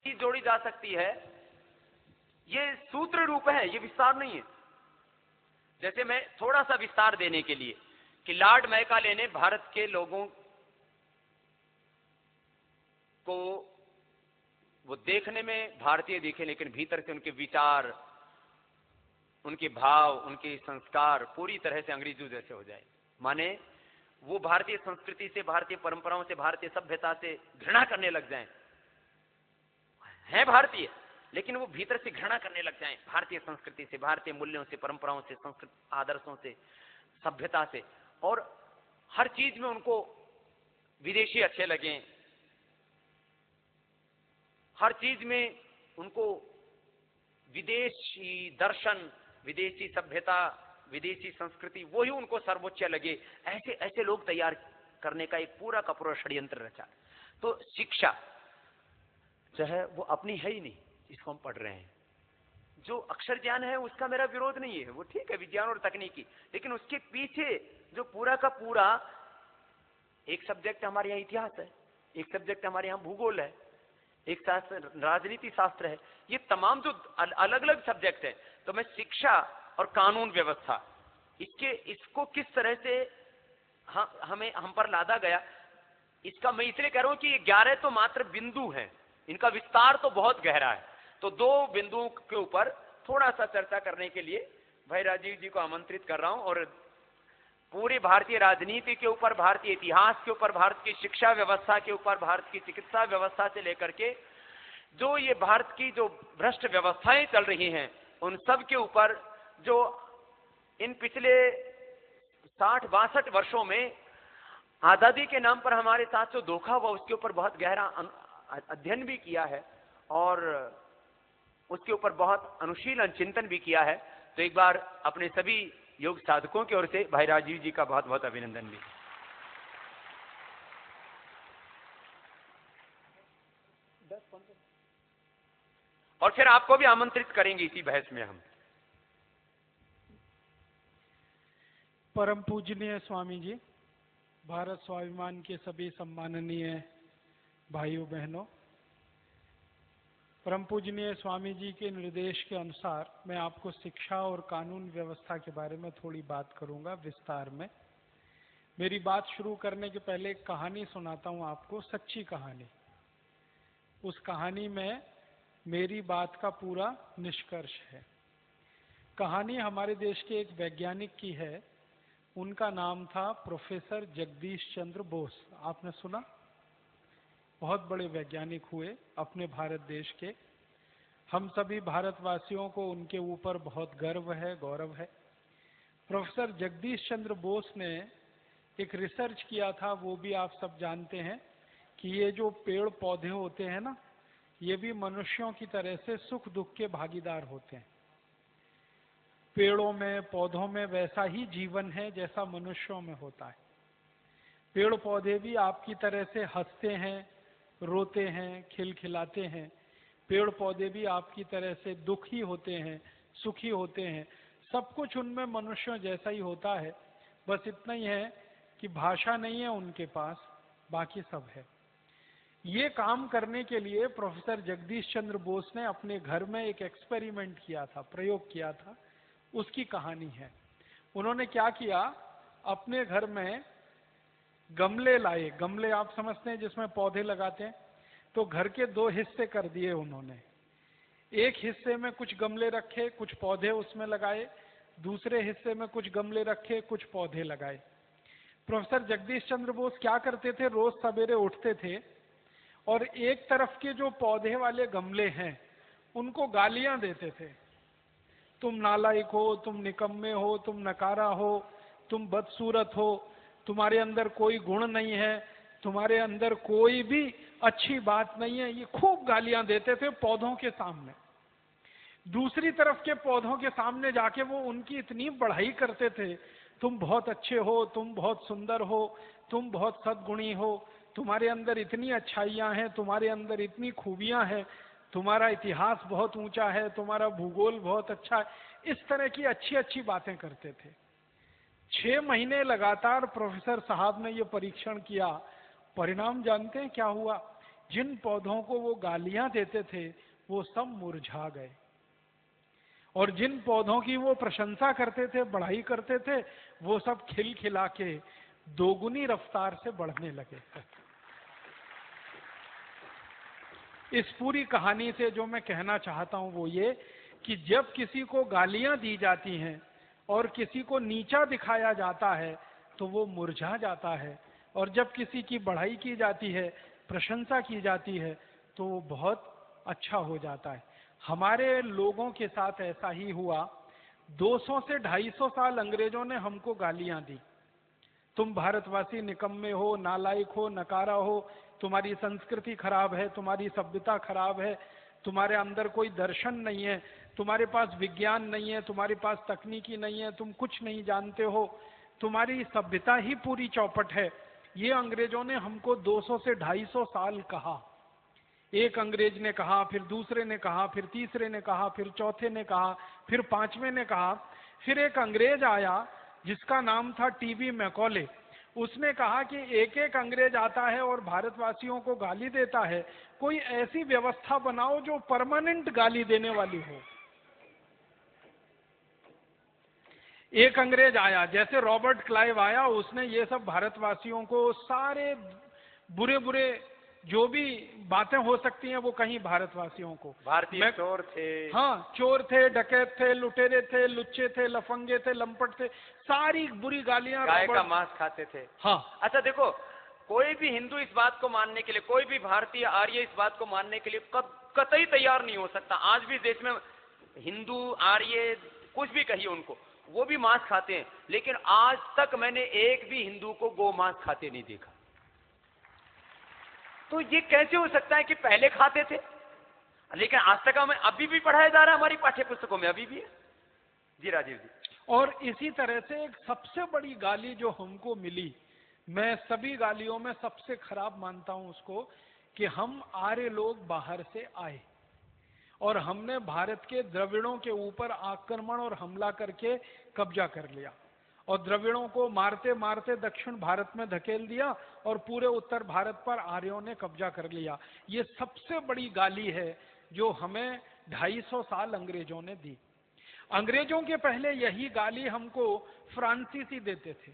चीज जोड़ी जा सकती है, ये सूत्र रूप है, ये विस्तार नहीं है। जैसे मैं थोड़ा सा विस्तार देने के लिए कि लॉर्ड मैकाले ने भारत के लोगों को वो देखने में भारतीय दिखे, लेकिन भीतर से उनके विचार, उनके भाव, उनके संस्कार पूरी तरह से अंग्रेजों जैसे हो जाए। माने वो भारतीय संस्कृति से, भारतीय परंपराओं से, भारतीय सभ्यता से घृणा करने लग जाएं। हैं भारतीय, लेकिन वो भीतर से घृणा करने लग जाएं भारतीय संस्कृति से, भारतीय मूल्यों से, परंपराओं से, संस्कृत आदर्शों से, सभ्यता से, और हर चीज में उनको विदेशी अच्छे लगे, हर चीज में उनको विदेशी दर्शन, विदेशी सभ्यता, विदेशी संस्कृति वही उनको सर्वोच्च लगे। ऐसे ऐसे लोग तैयार करने का एक पूरा का पूरा षड्यंत्र रचा। तो शिक्षा जो है वो अपनी है ही नहीं, इसको हम पढ़ रहे हैं। जो अक्षर ज्ञान है उसका मेरा विरोध नहीं है, वो ठीक है, विज्ञान और तकनीकी, लेकिन उसके पीछे जो पूरा का पूरा एक सब्जेक्ट हमारे यहाँ इतिहास है, एक सब्जेक्ट हमारे यहाँ भूगोल है, एक शास्त्र राजनीति शास्त्र है, ये तमाम जो अलग अलग सब्जेक्ट है, तो मैं शिक्षा और कानून व्यवस्था इसको किस तरह से हम पर लादा गया, इसका मैं इसलिए कह रहा हूं कि ये 11 तो मात्र बिंदु हैं, इनका विस्तार तो बहुत गहरा है। तो 2 बिंदुओं के ऊपर थोड़ा सा चर्चा करने के लिए भाई राजीव जी को आमंत्रित कर रहा हूं, और पूरी भारतीय राजनीति के ऊपर, भारतीय इतिहास के ऊपर, भारत की शिक्षा व्यवस्था के ऊपर, भारत की चिकित्सा व्यवस्था से लेकर के जो ये भारत की जो भ्रष्ट व्यवस्थाएं चल रही हैं, उन सब के ऊपर जो इन पिछले 60-62 वर्षों में आजादी के नाम पर हमारे साथ जो धोखा हुआ, उसके ऊपर बहुत गहरा अध्ययन भी किया है और उसके ऊपर बहुत अनुशीलन चिंतन भी किया है। तो एक बार अपने सभी योग साधकों की ओर से भाई राजीव जी का बहुत बहुत अभिनंदन भी। और फिर आपको भी आमंत्रित करेंगे इसी बहस में हम। परम पूजनीय स्वामी जी, भारत स्वाभिमान के सभी सम्माननीय भाइयों बहनों, परम पूजनीय स्वामी जी के निर्देश के अनुसार मैं आपको शिक्षा और कानून व्यवस्था के बारे में थोड़ी बात करूंगा विस्तार में। मेरी बात शुरू करने के पहले एक कहानी सुनाता हूं आपको, सच्ची कहानी। उस कहानी में मेरी बात का पूरा निष्कर्ष है। कहानी हमारे देश के एक वैज्ञानिक की है, उनका नाम था प्रोफेसर जगदीश चंद्र बोस। आपने सुना? बहुत बड़े वैज्ञानिक हुए अपने भारत देश के। हम सभी भारतवासियों को उनके ऊपर बहुत गर्व है, गौरव है। प्रोफेसर जगदीश चंद्र बोस ने एक रिसर्च किया था, वो भी आप सब जानते हैं कि ये जो पेड़ पौधे होते हैं ना, ये भी मनुष्यों की तरह से सुख दुख के भागीदार होते हैं। पेड़ों में, पौधों में वैसा ही जीवन है जैसा मनुष्यों में होता है। पेड़ पौधे भी आपकी तरह से हंसते हैं, रोते हैं, खिलखिलाते हैं। पेड़ पौधे भी आपकी तरह से दुखी होते हैं, सुखी होते हैं। सब कुछ उनमें मनुष्यों जैसा ही होता है, बस इतना ही है कि भाषा नहीं है उनके पास, बाकी सब है। ये काम करने के लिए प्रोफेसर जगदीश चंद्र बोस ने अपने घर में एक एक्सपेरिमेंट किया था, प्रयोग किया था। उसकी कहानी है। उन्होंने क्या किया, अपने घर में गमले लाए। गमले आप समझते हैं जिसमें पौधे लगाते हैं, तो घर के 2 हिस्से कर दिए उन्होंने। एक हिस्से में कुछ गमले रखे, कुछ पौधे उसमें लगाए। दूसरे हिस्से में कुछ गमले रखे, कुछ पौधे लगाए। प्रोफेसर जगदीश चंद्र बोस क्या करते थे, रोज सवेरे उठते थे और एक तरफ के जो पौधे वाले गमले हैं उनको गालियां देते थे। तुम नालायक हो, तुम निकम्मे हो, तुम नकारा हो, तुम बदसूरत हो, तुम्हारे अंदर कोई गुण नहीं है, तुम्हारे अंदर कोई भी अच्छी बात नहीं है। ये खूब गालियां देते थे पौधों के सामने। दूसरी तरफ के पौधों के सामने जाके वो उनकी इतनी बढ़ाई करते थे, तुम बहुत अच्छे हो, तुम बहुत सुंदर हो, तुम बहुत सद्गुणी हो, तुम्हारे अंदर इतनी अच्छाइयां हैं, तुम्हारे अंदर इतनी खूबियां हैं, तुम्हारा इतिहास बहुत ऊंचा है, तुम्हारा भूगोल बहुत अच्छा है। इस तरह की अच्छी अच्छी बातें करते थे। 6 महीने लगातार प्रोफेसर साहब ने ये परीक्षण किया। परिणाम जानते हैं क्या हुआ? जिन पौधों को वो गालियां देते थे वो सब मुरझा गए, और जिन पौधों की वो प्रशंसा करते थे, बढ़ाई करते थे, वो सब खिलखिला के दोगुनी रफ्तार से बढ़ने लगे। इस पूरी कहानी से जो मैं कहना चाहता हूं वो ये कि जब किसी को गालियां दी जाती हैं और किसी को नीचा दिखाया जाता है तो वो मुरझा जाता है, और जब किसी की बढ़ाई की जाती है, प्रशंसा की जाती है, तो वो बहुत अच्छा हो जाता है। हमारे लोगों के साथ ऐसा ही हुआ। 200 से 250 साल अंग्रेजों ने हमको गालियां दी, तुम भारतवासी निकम्मे हो, नालायक हो, नकारा हो, तुम्हारी संस्कृति खराब है, तुम्हारी सभ्यता खराब है, तुम्हारे अंदर कोई दर्शन नहीं है, तुम्हारे पास विज्ञान नहीं है, तुम्हारे पास तकनीकी नहीं है, तुम कुछ नहीं जानते हो, तुम्हारी सभ्यता ही पूरी चौपट है। ये अंग्रेजों ने हमको 200 से 250 साल कहा। एक अंग्रेज ने कहा, फिर दूसरे ने कहा, फिर तीसरे ने कहा, फिर चौथे ने कहा, फिर पांचवें ने कहा। फिर एक अंग्रेज आया जिसका नाम था टीबी मैकॉले। उसने कहा कि एक एक अंग्रेज आता है और भारतवासियों को गाली देता है, कोई ऐसी व्यवस्था बनाओ जो परमानेंट गाली देने वाली हो। एक अंग्रेज आया, जैसे रॉबर्ट क्लाइव आया, उसने ये सब भारतवासियों को सारे बुरे बुरे जो भी बातें हो सकती हैं वो कहीं भारतवासियों को, भारतीय चोर थे, हाँ चोर थे, डकैत थे, लुटेरे थे, लुच्चे थे, लफंगे थे, लंपट थे, सारी बुरी गालियां। गाय का मांस खाते थे। हाँ। अच्छा देखो, कोई भी हिंदू इस बात को मानने के लिए, कोई भी भारतीय आर्य इस बात को मानने के लिए कतई तैयार नहीं हो सकता। आज भी देश में हिंदू आर्य कुछ भी कहिए उनको, वो भी मांस खाते हैं, लेकिन आज तक मैंने एक भी हिंदू को गौ मांस खाते नहीं देखा। तो ये कैसे हो सकता है कि पहले खाते थे, लेकिन आज तक हमें अभी भी पढ़ाया जा रहा है, हमारी पाठ्य पुस्तकों में अभी भी है। जी राजीव जी। और इसी तरह से एक सबसे बड़ी गाली जो हमको मिली, मैं सभी गालियों में सबसे खराब मानता हूं उसको, कि हम आर्य लोग बाहर से आए और हमने भारत के द्रविड़ों के ऊपर आक्रमण और हमला करके कब्जा कर लिया, और द्रविड़ों को मारते मारते दक्षिण भारत में धकेल दिया और पूरे उत्तर भारत पर आर्यों ने कब्जा कर लिया। ये सबसे बड़ी गाली है जो हमें 250 साल अंग्रेजों ने दी। अंग्रेजों के पहले यही गाली हमको फ्रांसीसी देते थे,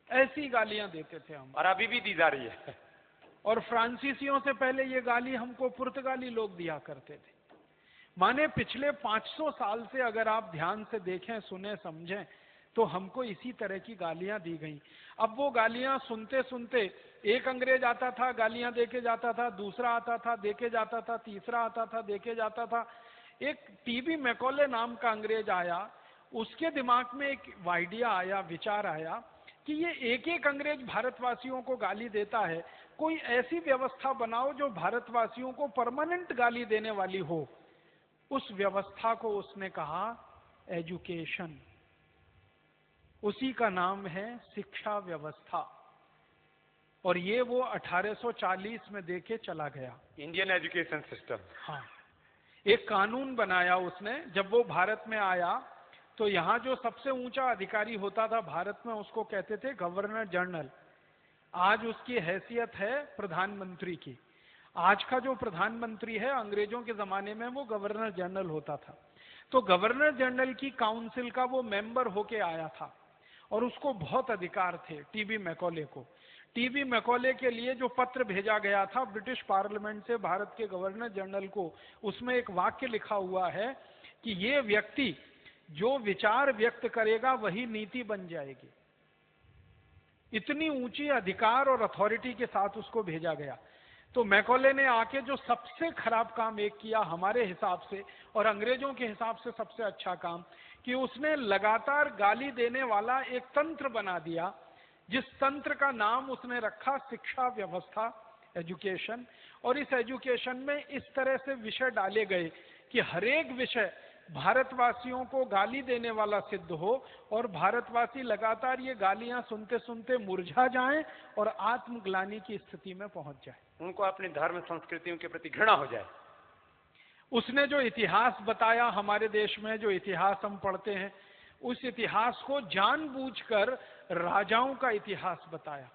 ऐसी गालियां देते थे हम, और अभी भी दी जा रही है। और फ्रांसीसियों से पहले ये गाली हमको पुर्तगाली लोग दिया करते थे। माने पिछले 500 साल से अगर आप ध्यान से देखें, सुने, समझें, तो हमको इसी तरह की गालियां दी गई। अब वो गालियां सुनते सुनते एक अंग्रेज आता था, गालियां देके जाता था, दूसरा आता था, देके जाता था, तीसरा आता था, देके जाता था। एक टीबी मैकॉले नाम का अंग्रेज आया, उसके दिमाग में एक आइडिया आया, विचार आया कि ये एक एक अंग्रेज भारतवासियों को गाली देता है, कोई ऐसी व्यवस्था बनाओ जो भारतवासियों को परमानेंट गाली देने वाली हो। उस व्यवस्था को उसने कहा एजुकेशन, उसी का नाम है शिक्षा व्यवस्था, और ये वो 1840 में देके चला गया, इंडियन एजुकेशन सिस्टम। हाँ, एक कानून बनाया उसने। जब वो भारत में आया तो यहाँ जो सबसे ऊंचा अधिकारी होता था भारत में, उसको कहते थे गवर्नर जनरल। आज उसकी हैसियत है प्रधानमंत्री की। आज का जो प्रधानमंत्री है, अंग्रेजों के जमाने में वो गवर्नर जनरल होता था। तो गवर्नर जनरल की काउंसिल का वो मेंबर होके आया था, और उसको बहुत अधिकार थे टीबी मैकॉले को। टीबी मैकॉले के लिए जो पत्र भेजा गया था ब्रिटिश पार्लियामेंट से भारत के गवर्नर जनरल को, उसमें एक वाक्य लिखा हुआ है कि ये व्यक्ति जो विचार व्यक्त करेगा वही नीति बन जाएगी। इतनी ऊंची अधिकार और अथॉरिटी के साथ उसको भेजा गया। तो मैकॉले ने आके जो सबसे खराब काम एक किया हमारे हिसाब से, और अंग्रेजों के हिसाब से सबसे अच्छा काम, कि उसने लगातार गाली देने वाला एक तंत्र बना दिया, जिस तंत्र का नाम उसने रखा शिक्षा व्यवस्था, एजुकेशन। और इस एजुकेशन में इस तरह से विषय डाले गए कि हर एक विषय भारतवासियों को गाली देने वाला सिद्ध हो, और भारतवासी लगातार ये गालियां सुनते सुनते मुरझा जाएं और आत्मग्लानि की स्थिति में पहुंच जाए, उनको अपने धर्म संस्कृतियों के प्रति घृणा हो जाए। उसने जो इतिहास बताया हमारे देश में, जो इतिहास हम पढ़ते हैं, उस इतिहास को जानबूझकर राजाओं का इतिहास बताया।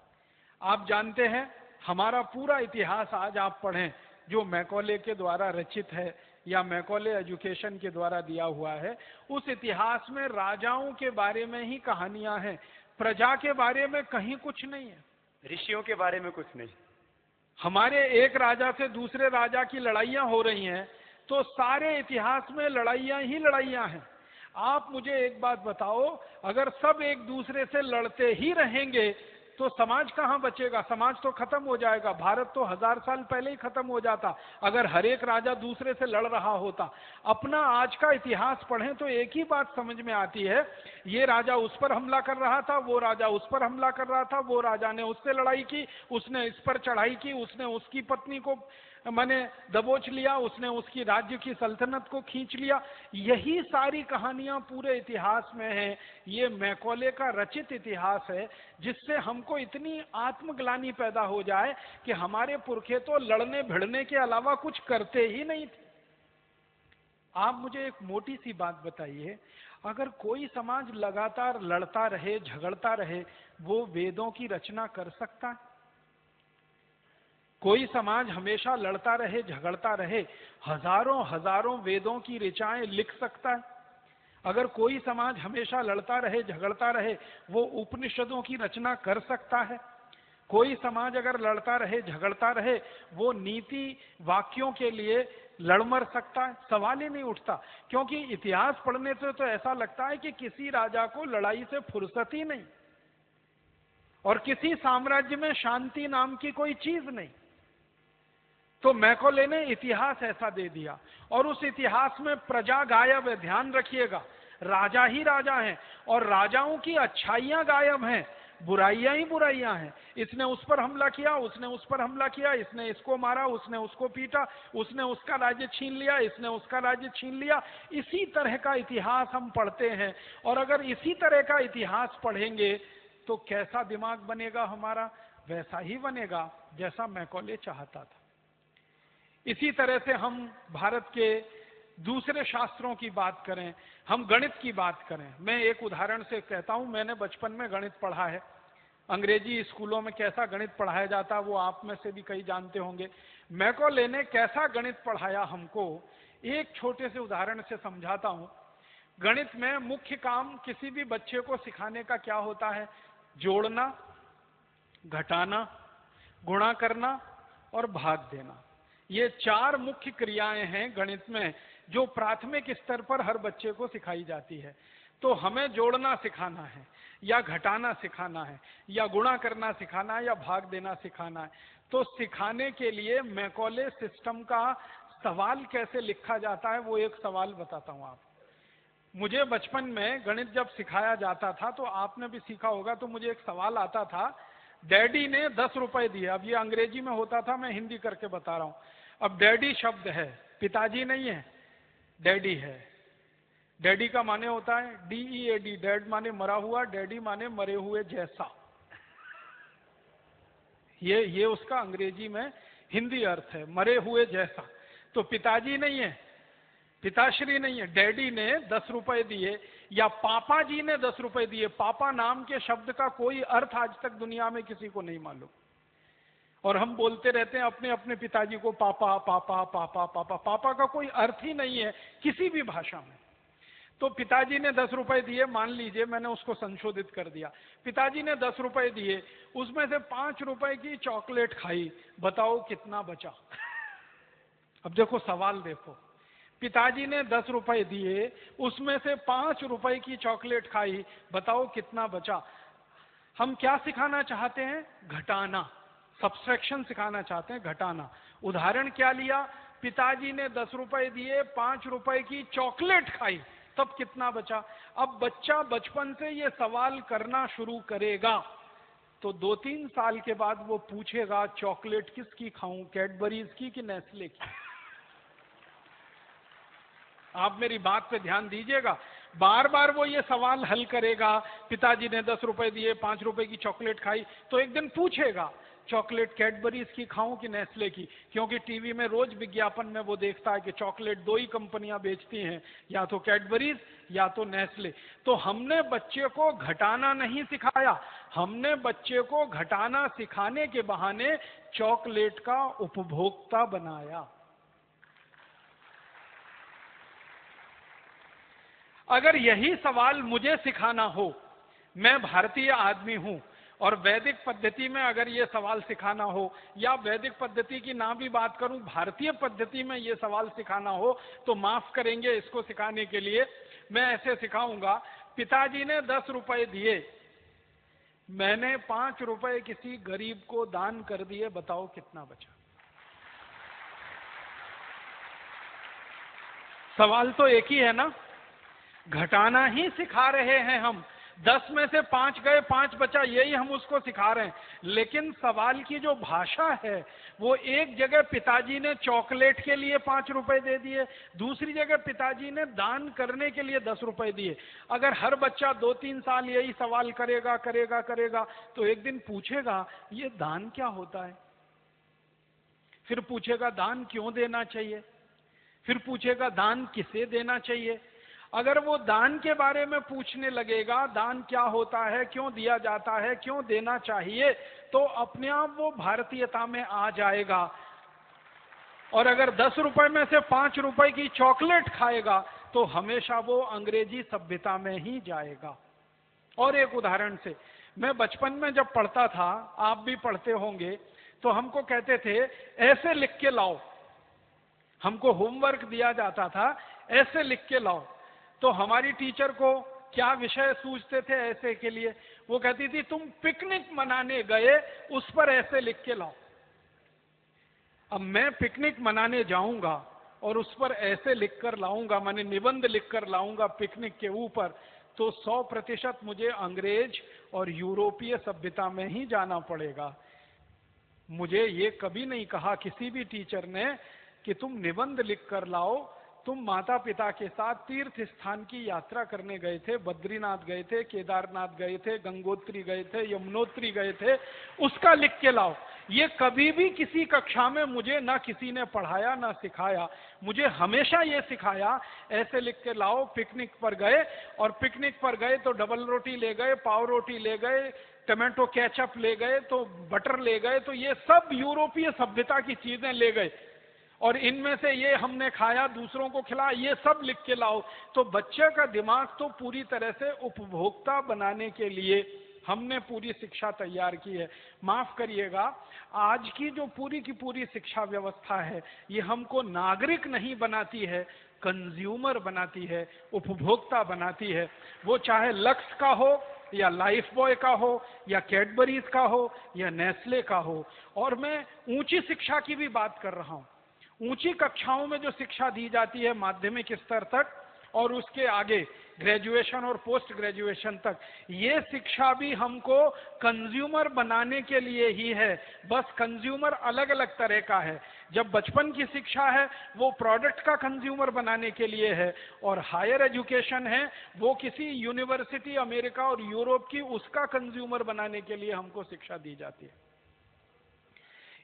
आप जानते हैं हमारा पूरा इतिहास आज आप पढ़ें जो मैकॉले के द्वारा रचित है या मैकॉले एजुकेशन के द्वारा दिया हुआ है, उस इतिहास में राजाओं के बारे में ही कहानियां हैं, प्रजा के बारे में कहीं कुछ नहीं है, ऋषियों के बारे में कुछ नहीं। हमारे एक राजा से दूसरे राजा की लड़ाइयां हो रही हैं, तो सारे इतिहास में लड़ाइयां ही लड़ाइयां हैं। आप मुझे एक बात बताओ, अगर सब एक दूसरे से लड़ते ही रहेंगे तो समाज कहां बचेगा? समाज तो खत्म हो जाएगा। भारत तो 1000 साल पहले ही खत्म हो जाता अगर हर एक राजा दूसरे से लड़ रहा होता। अपना आज का इतिहास पढ़ें तो एक ही बात समझ में आती है, ये राजा उस पर हमला कर रहा था, वो राजा उस पर हमला कर रहा था, वो राजा ने उससे लड़ाई की, उसने इस पर चढ़ाई की, उसने उसकी पत्नी को मैंने दबोच लिया, उसने उसकी राज्य की सल्तनत को खींच लिया। यही सारी कहानियां पूरे इतिहास में हैं। ये मैकॉले का रचित इतिहास है, जिससे हमको इतनी आत्मग्लानि पैदा हो जाए कि हमारे पुरखे तो लड़ने भिड़ने के अलावा कुछ करते ही नहीं थे। आप मुझे एक मोटी सी बात बताइए, अगर कोई समाज लगातार लड़ता रहे, झगड़ता रहे, वो वेदों की रचना कर सकता है? कोई समाज हमेशा लड़ता रहे, झगड़ता रहे, हजारों हजारों वेदों की ऋचाएं लिख सकता है? अगर कोई समाज हमेशा लड़ता रहे, झगड़ता रहे, वो उपनिषदों की रचना कर सकता है? कोई समाज अगर लड़ता रहे, झगड़ता रहे, वो नीति वाक्यों के लिए लड़ मर सकता है? सवाल ही नहीं उठता। क्योंकि इतिहास पढ़ने से तो ऐसा लगता है कि किसी राजा को लड़ाई से फुर्सत ही नहीं, और किसी साम्राज्य में शांति नाम की कोई चीज नहीं। तो मैकॉले ने इतिहास ऐसा दे दिया, और उस इतिहास में प्रजा गायब है। ध्यान रखिएगा, राजा ही राजा हैं, और राजाओं की अच्छाइयां गायब हैं, बुराइयां ही बुराइयां हैं। इसने उस पर हमला किया, उसने उस पर हमला किया, इसने इसको मारा, उसने उसको पीटा, उसने उसका राज्य छीन लिया, इसने उसका राज्य छीन लिया। इसी तरह का इतिहास हम पढ़ते हैं, और अगर इसी तरह का इतिहास पढ़ेंगे तो कैसा दिमाग बनेगा हमारा? वैसा ही बनेगा जैसा मैकॉले चाहता था। इसी तरह से हम भारत के दूसरे शास्त्रों की बात करें, हम गणित की बात करें। मैं एक उदाहरण से कहता हूं, मैंने बचपन में गणित पढ़ा है। अंग्रेजी स्कूलों में कैसा गणित पढ़ाया जाता वो आप में से भी कई जानते होंगे। मैकॉले ने कैसा गणित पढ़ाया हमको, एक छोटे से उदाहरण से समझाता हूं। गणित में मुख्य काम किसी भी बच्चे को सिखाने का क्या होता है? जोड़ना, घटाना, गुणा करना और भाग देना। ये 4 मुख्य क्रियाएं हैं गणित में, जो प्राथमिक स्तर पर हर बच्चे को सिखाई जाती है। तो हमें जोड़ना सिखाना है, या घटाना सिखाना है, या गुणा करना सिखाना है, या भाग देना सिखाना है। तो सिखाने के लिए मैकॉले सिस्टम का सवाल कैसे लिखा जाता है, वो एक सवाल बताता हूं आप। मुझे बचपन में गणित जब सिखाया जाता था, तो आपने भी सीखा होगा, तो मुझे एक सवाल आता था, डैडी ने 10 रुपए दिए। अब ये अंग्रेजी में होता था, मैं हिंदी करके बता रहा हूं। अब डैडी शब्द है, पिताजी नहीं है, डैडी है। डैडी का माने होता है DEAD, डैड माने मरा हुआ, डैडी माने मरे हुए जैसा। ये उसका अंग्रेजी में हिंदी अर्थ है, मरे हुए जैसा। तो पिताजी नहीं है, पिताश्री नहीं है, डैडी ने 10 रुपए दिए, या पापा जी ने 10 रुपए दिए। पापा नाम के शब्द का कोई अर्थ आज तक दुनिया में किसी को नहीं मालूम, और हम बोलते रहते हैं अपने अपने पिताजी को पापा पापा पापा पापा। पापा का कोई अर्थ ही नहीं है किसी भी भाषा में। तो पिताजी ने 10 रुपए दिए, मान लीजिए मैंने उसको संशोधित कर दिया। पिताजी ने 10 रुपए दिए, उसमें से 5 रुपए की चॉकलेट खाई, बताओ कितना बचा? अब देखो सवाल देखो, पिताजी ने 10 रुपए दिए, उसमें से 5 रुपए की चॉकलेट खाई, बताओ कितना बचा? हम क्या सिखाना चाहते हैं? घटाना, सब्सट्रैक्शन सिखाना चाहते हैं, घटाना। उदाहरण क्या लिया? पिताजी ने 10 रुपए दिए, 5 रुपए की चॉकलेट खाई, तब कितना बचा? अब बच्चा बचपन से ये सवाल करना शुरू करेगा, तो 2-3 साल के बाद वो पूछेगा चॉकलेट किसकी खाऊं, कैडबरीज की कि नेस्ले की? आप मेरी बात पे ध्यान दीजिएगा। बार बार वो ये सवाल हल करेगा, पिताजी ने 10 रुपए दिए, 5 रुपए की चॉकलेट खाई, तो एक दिन पूछेगा चॉकलेट कैडबरीज की खाऊं कि नेस्ले की, क्योंकि टीवी में रोज विज्ञापन में वो देखता है कि चॉकलेट 2 ही कंपनियां बेचती हैं, या तो कैडबरीज या तो नेस्ले। तो हमने बच्चे को घटाना नहीं सिखाया, हमने बच्चे को घटाना सिखाने के बहाने चॉकलेट का उपभोक्ता बनाया। अगर यही सवाल मुझे सिखाना हो, मैं भारतीय आदमी हूं, और वैदिक पद्धति में अगर ये सवाल सिखाना हो, या वैदिक पद्धति की ना भी बात करूं, भारतीय पद्धति में ये सवाल सिखाना हो, तो माफ करेंगे, इसको सिखाने के लिए मैं ऐसे सिखाऊंगा, पिताजी ने 10 रुपए दिए, मैंने 5 रुपए किसी गरीब को दान कर दिए, बताओ कितना बचा? सवाल तो एक ही है ना, घटाना ही सिखा रहे हैं हम। 10 में से 5 गए, 5 बचा, यही हम उसको सिखा रहे हैं। लेकिन सवाल की जो भाषा है, वो एक जगह पिताजी ने चॉकलेट के लिए 5 रुपए दे दिए, दूसरी जगह पिताजी ने दान करने के लिए 10 रुपए दिए। अगर हर बच्चा 2-3 साल यही सवाल करेगा करेगा करेगा तो एक दिन पूछेगा ये दान क्या होता है, फिर पूछेगा दान क्यों देना चाहिए, फिर पूछेगा दान किसे देना चाहिए। अगर वो दान के बारे में पूछने लगेगा, दान क्या होता है, क्यों दिया जाता है, क्यों देना चाहिए, तो अपने आप वो भारतीयता में आ जाएगा। और अगर 10 रुपए में से 5 रुपए की चॉकलेट खाएगा तो हमेशा वो अंग्रेजी सभ्यता में ही जाएगा। और एक उदाहरण से, मैं बचपन में जब पढ़ता था, आप भी पढ़ते होंगे, तो हमको कहते थे ऐसे लिख के लाओ, हमको होमवर्क दिया जाता था ऐसे लिख के लाओ। तो हमारी टीचर को क्या विषय सूझते थे ऐसे के लिए, वो कहती थी तुम पिकनिक मनाने गए, उस पर ऐसे लिख के लाओ। अब मैं पिकनिक मनाने जाऊंगा और उस पर ऐसे लिखकर लाऊंगा, माने निबंध लिखकर लाऊंगा पिकनिक के ऊपर, तो 100% मुझे अंग्रेज और यूरोपीय सभ्यता में ही जाना पड़ेगा। मुझे ये कभी नहीं कहा किसी भी टीचर ने कि तुम निबंध लिखकर लाओ। तुम माता पिता के साथ तीर्थ स्थान की यात्रा करने गए थे, बद्रीनाथ गए थे, केदारनाथ गए थे, गंगोत्री गए थे, यमुनोत्री गए थे, उसका लिख के लाओ। ये कभी भी किसी कक्षा में मुझे ना किसी ने पढ़ाया ना सिखाया। मुझे हमेशा ये सिखाया ऐसे लिख के लाओ। पिकनिक पर गए, और पिकनिक पर गए तो डबल रोटी ले गए, पाव रोटी ले गए, टमाटो केचप ले गए, तो बटर ले गए, तो ये सब यूरोपीय सभ्यता की चीजें ले गए, और इनमें से ये हमने खाया, दूसरों को खिलाया, ये सब लिख के लाओ। तो बच्चे का दिमाग तो पूरी तरह से उपभोक्ता बनाने के लिए हमने पूरी शिक्षा तैयार की है। माफ करिएगा, आज की जो पूरी की पूरी शिक्षा व्यवस्था है, ये हमको नागरिक नहीं बनाती है, कंज्यूमर बनाती है, उपभोक्ता बनाती है। वो चाहे लक्स का हो, या लाइफ बॉय का हो, या कैडबरीज का हो, या नेस्ले का हो। और मैं ऊंची शिक्षा की भी बात कर रहा हूं। ऊंची कक्षाओं में जो शिक्षा दी जाती है माध्यमिक स्तर तक और उसके आगे ग्रेजुएशन और पोस्ट ग्रेजुएशन तक, ये शिक्षा भी हमको कंज्यूमर बनाने के लिए ही है। बस कंज्यूमर अलग अलग तरह का है। जब बचपन की शिक्षा है वो प्रोडक्ट का कंज्यूमर बनाने के लिए है, और हायर एजुकेशन है वो किसी यूनिवर्सिटी अमेरिका और यूरोप की, उसका कंज्यूमर बनाने के लिए हमको शिक्षा दी जाती है।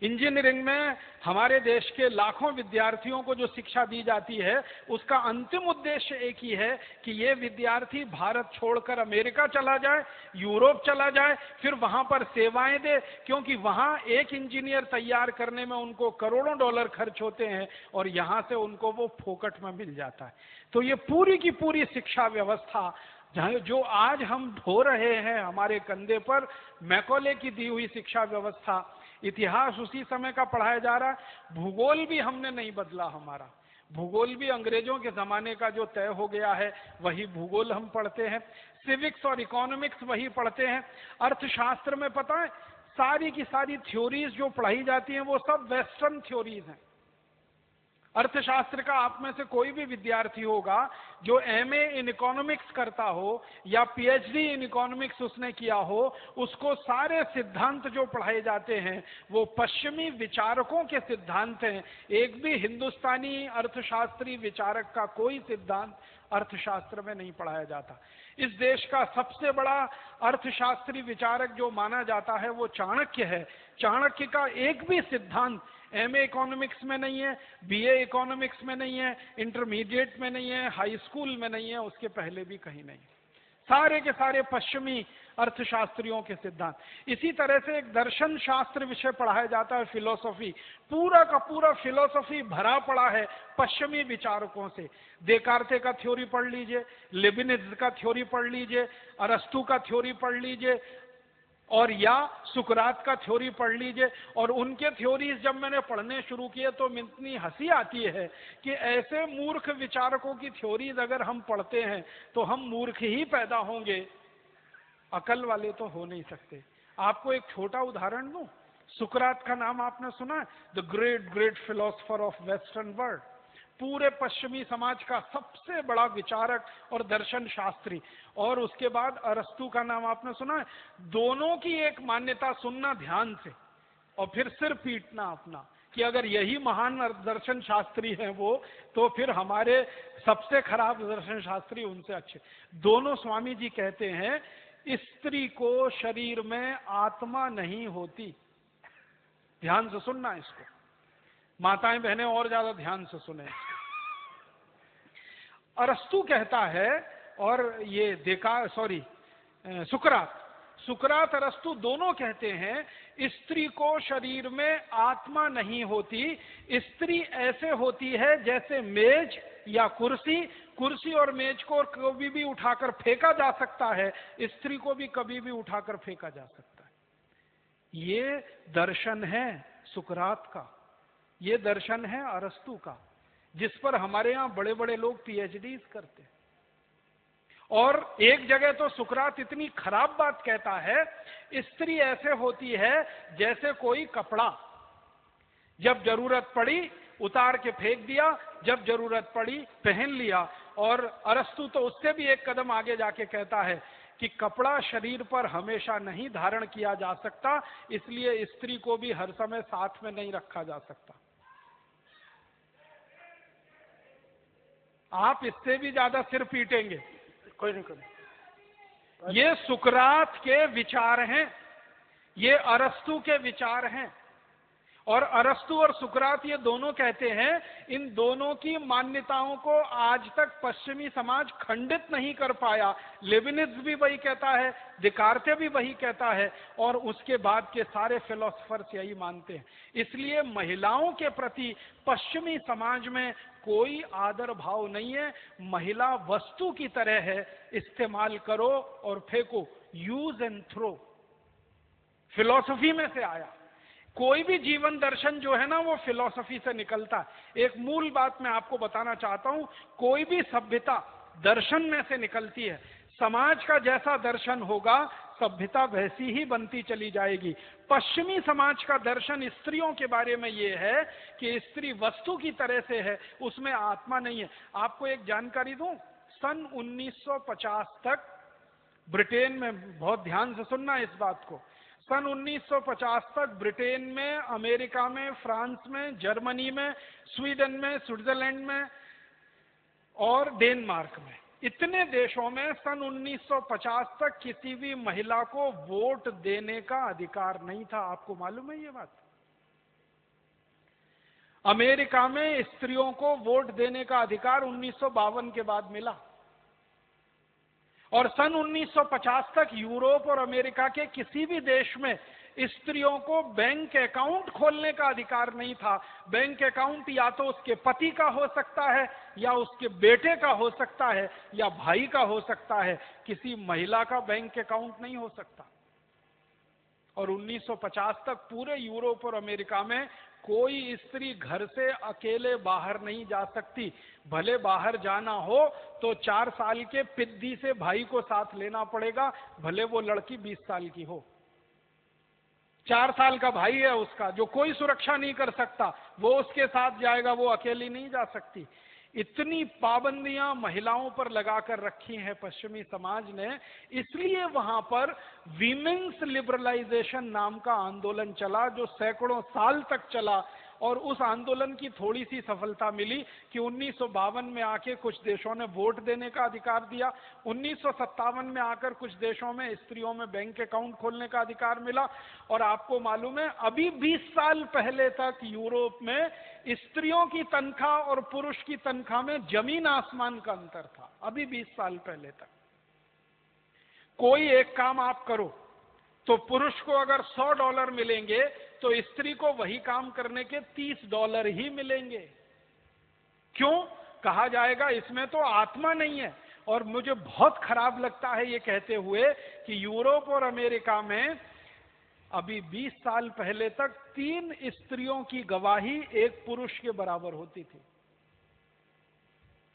इंजीनियरिंग में हमारे देश के लाखों विद्यार्थियों को जो शिक्षा दी जाती है, उसका अंतिम उद्देश्य एक ही है कि ये विद्यार्थी भारत छोड़कर अमेरिका चला जाए, यूरोप चला जाए, फिर वहां पर सेवाएं दे, क्योंकि वहां एक इंजीनियर तैयार करने में उनको करोड़ों डॉलर खर्च होते हैं, और यहां से उनको वो फोकट में मिल जाता है। तो ये पूरी की पूरी शिक्षा व्यवस्था जो आज हम ढो रहे हैं हमारे कंधे पर, मैकॉले की दी हुई शिक्षा व्यवस्था, इतिहास उसी समय का पढ़ाया जा रहा है। भूगोल भी हमने नहीं बदला, हमारा भूगोल भी अंग्रेजों के जमाने का जो तय हो गया है वही भूगोल हम पढ़ते हैं। सिविक्स और इकोनॉमिक्स वही पढ़ते हैं। अर्थशास्त्र में पता है सारी की सारी थ्योरीज जो पढ़ाई जाती हैं वो सब वेस्टर्न थ्योरीज हैं। अर्थशास्त्र का आप में से कोई भी विद्यार्थी होगा जो एमए इन इकोनॉमिक्स करता हो या पीएचडी इन इकोनॉमिक्स उसने किया हो, उसको सारे सिद्धांत जो पढ़ाए जाते हैं वो पश्चिमी विचारकों के सिद्धांत हैं। एक भी हिंदुस्तानी अर्थशास्त्री विचारक का कोई सिद्धांत अर्थशास्त्र में नहीं पढ़ाया जाता। इस देश का सबसे बड़ा अर्थशास्त्री विचारक जो माना जाता है वो चाणक्य है। चाणक्य का एक भी सिद्धांत एमए इकोनॉमिक्स में नहीं है, बीए इकोनॉमिक्स में नहीं है, इंटरमीडिएट में नहीं है, हाई स्कूल में नहीं है, उसके पहले भी कहीं नहीं। सारे के सारे पश्चिमी अर्थशास्त्रियों के सिद्धांत। इसी तरह से एक दर्शन शास्त्र विषय पढ़ाया जाता है, फिलोसॉफी। पूरा का पूरा फिलोसॉफी भरा पड़ा है पश्चिमी विचारकों से। देकार्ते का थ्योरी पढ़ लीजिए, लेबिनिज का थ्योरी पढ़ लीजिए, अरस्तु का थ्योरी पढ़ लीजिए, और या सुकरात का थ्योरी पढ़ लीजिए। और उनके थ्योरीज जब मैंने पढ़ने शुरू किए तो इतनी हंसी आती है कि ऐसे मूर्ख विचारकों की थ्योरीज अगर हम पढ़ते हैं तो हम मूर्ख ही पैदा होंगे, अकल वाले तो हो नहीं सकते। आपको एक छोटा उदाहरण दूं, सुकरात का नाम आपने सुना है? The great great philosopher of western world, पूरे पश्चिमी समाज का सबसे बड़ा विचारक और दर्शन शास्त्री। और उसके बाद अरस्तु का नाम आपने सुना है? दोनों की एक मान्यता सुनना ध्यान से और फिर सिर पीटना अपना कि अगर यही महान दर्शन शास्त्री हैं वो, तो फिर हमारे सबसे खराब दर्शन शास्त्री उनसे अच्छे। दोनों स्वामी जी कहते हैं स्त्री को शरीर में आत्मा नहीं होती। ध्यान से सुनना इसको, माताएं बहनें और ज्यादा ध्यान से सुने। अरस्तु कहता है, और ये सुकरात अरस्तु दोनों कहते हैं स्त्री को शरीर में आत्मा नहीं होती। स्त्री ऐसे होती है जैसे मेज या कुर्सी। कुर्सी और मेज को कभी भी उठाकर फेंका जा सकता है, स्त्री को भी कभी भी उठाकर फेंका जा सकता है। ये दर्शन है सुकरात का, ये दर्शन है अरस्तु का, जिस पर हमारे यहां बड़े बड़े लोग पीएचडी करते हैं। और एक जगह तो सुकरात इतनी खराब बात कहता है, स्त्री ऐसे होती है जैसे कोई कपड़ा, जब जरूरत पड़ी उतार के फेंक दिया, जब जरूरत पड़ी पहन लिया। और अरस्तु तो उससे भी एक कदम आगे जाके कहता है कि कपड़ा शरीर पर हमेशा नहीं धारण किया जा सकता, इसलिए स्त्री को भी हर समय साथ में नहीं रखा जा सकता। आप इससे भी ज्यादा सिर पीटेंगे, कोई नहीं। ये सुकरात के विचार हैं, ये अरस्तु के विचार हैं। और अरस्तु और सुकरात ये दोनों कहते हैं, इन दोनों की मान्यताओं को आज तक पश्चिमी समाज खंडित नहीं कर पाया। लेबिनिज भी वही कहता है, देकार्ते भी वही कहता है, और उसके बाद के सारे फिलोसफर्स यही मानते हैं। इसलिए महिलाओं के प्रति पश्चिमी समाज में कोई आदर भाव नहीं है। महिला वस्तु की तरह है, इस्तेमाल करो और फेंको, यूज एंड थ्रो। फिलॉसफी में से आया। कोई भी जीवन दर्शन जो है ना वो फिलॉसफी से निकलता है। एक मूल बात मैं आपको बताना चाहता हूं, कोई भी सभ्यता दर्शन में से निकलती है। समाज का जैसा दर्शन होगा सभ्यता वैसी ही बनती चली जाएगी। पश्चिमी समाज का दर्शन स्त्रियों के बारे में ये है कि स्त्री वस्तु की तरह से है, उसमें आत्मा नहीं है। आपको एक जानकारी दूं, सन 1950 तक ब्रिटेन में, बहुत ध्यान से सुनना इस बात को, सन 1950 तक ब्रिटेन में, अमेरिका में, फ्रांस में, जर्मनी में, स्वीडन में, स्विट्जरलैंड में और डेनमार्क में, इतने देशों में सन 1950 तक किसी भी महिला को वोट देने का अधिकार नहीं था। आपको मालूम है ये बात? अमेरिका में स्त्रियों को वोट देने का अधिकार 1952 के बाद मिला। और सन 1950 तक यूरोप और अमेरिका के किसी भी देश में स्त्रियों को बैंक अकाउंट खोलने का अधिकार नहीं था। बैंक अकाउंट या तो उसके पति का हो सकता है, या उसके बेटे का हो सकता है, या भाई का हो सकता है। किसी महिला का बैंक अकाउंट नहीं हो सकता। और 1950 तक पूरे यूरोप और अमेरिका में कोई स्त्री घर से अकेले बाहर नहीं जा सकती। भले बाहर जाना हो तो 4 साल के पिद्दी से भाई को साथ लेना पड़ेगा, भले वो लड़की 20 साल की हो। 4 साल का भाई है उसका, जो कोई सुरक्षा नहीं कर सकता, वो उसके साथ जाएगा, वो अकेली नहीं जा सकती। इतनी पाबंदियां महिलाओं पर लगाकर रखी हैं पश्चिमी समाज ने, इसलिए वहां पर वीमेन्स लिबरलाइजेशन नाम का आंदोलन चला, जो सैकड़ों साल तक चला। और उस आंदोलन की थोड़ी सी सफलता मिली कि 1952 में आके कुछ देशों ने वोट देने का अधिकार दिया, 1957 में आकर कुछ देशों में स्त्रियों में बैंक अकाउंट खोलने का अधिकार मिला। और आपको मालूम है, अभी 20 साल पहले तक यूरोप में स्त्रियों की तनख्वाह और पुरुष की तनख्वाह में जमीन आसमान का अंतर था। अभी 20 साल पहले तक कोई एक काम आप करो तो पुरुष को अगर $100 मिलेंगे तो स्त्री को वही काम करने के $30 ही मिलेंगे। क्यों? कहा जाएगा इसमें तो आत्मा नहीं है। और मुझे बहुत खराब लगता है ये कहते हुए कि यूरोप और अमेरिका में अभी 20 साल पहले तक 3 स्त्रियों की गवाही एक पुरुष के बराबर होती थी।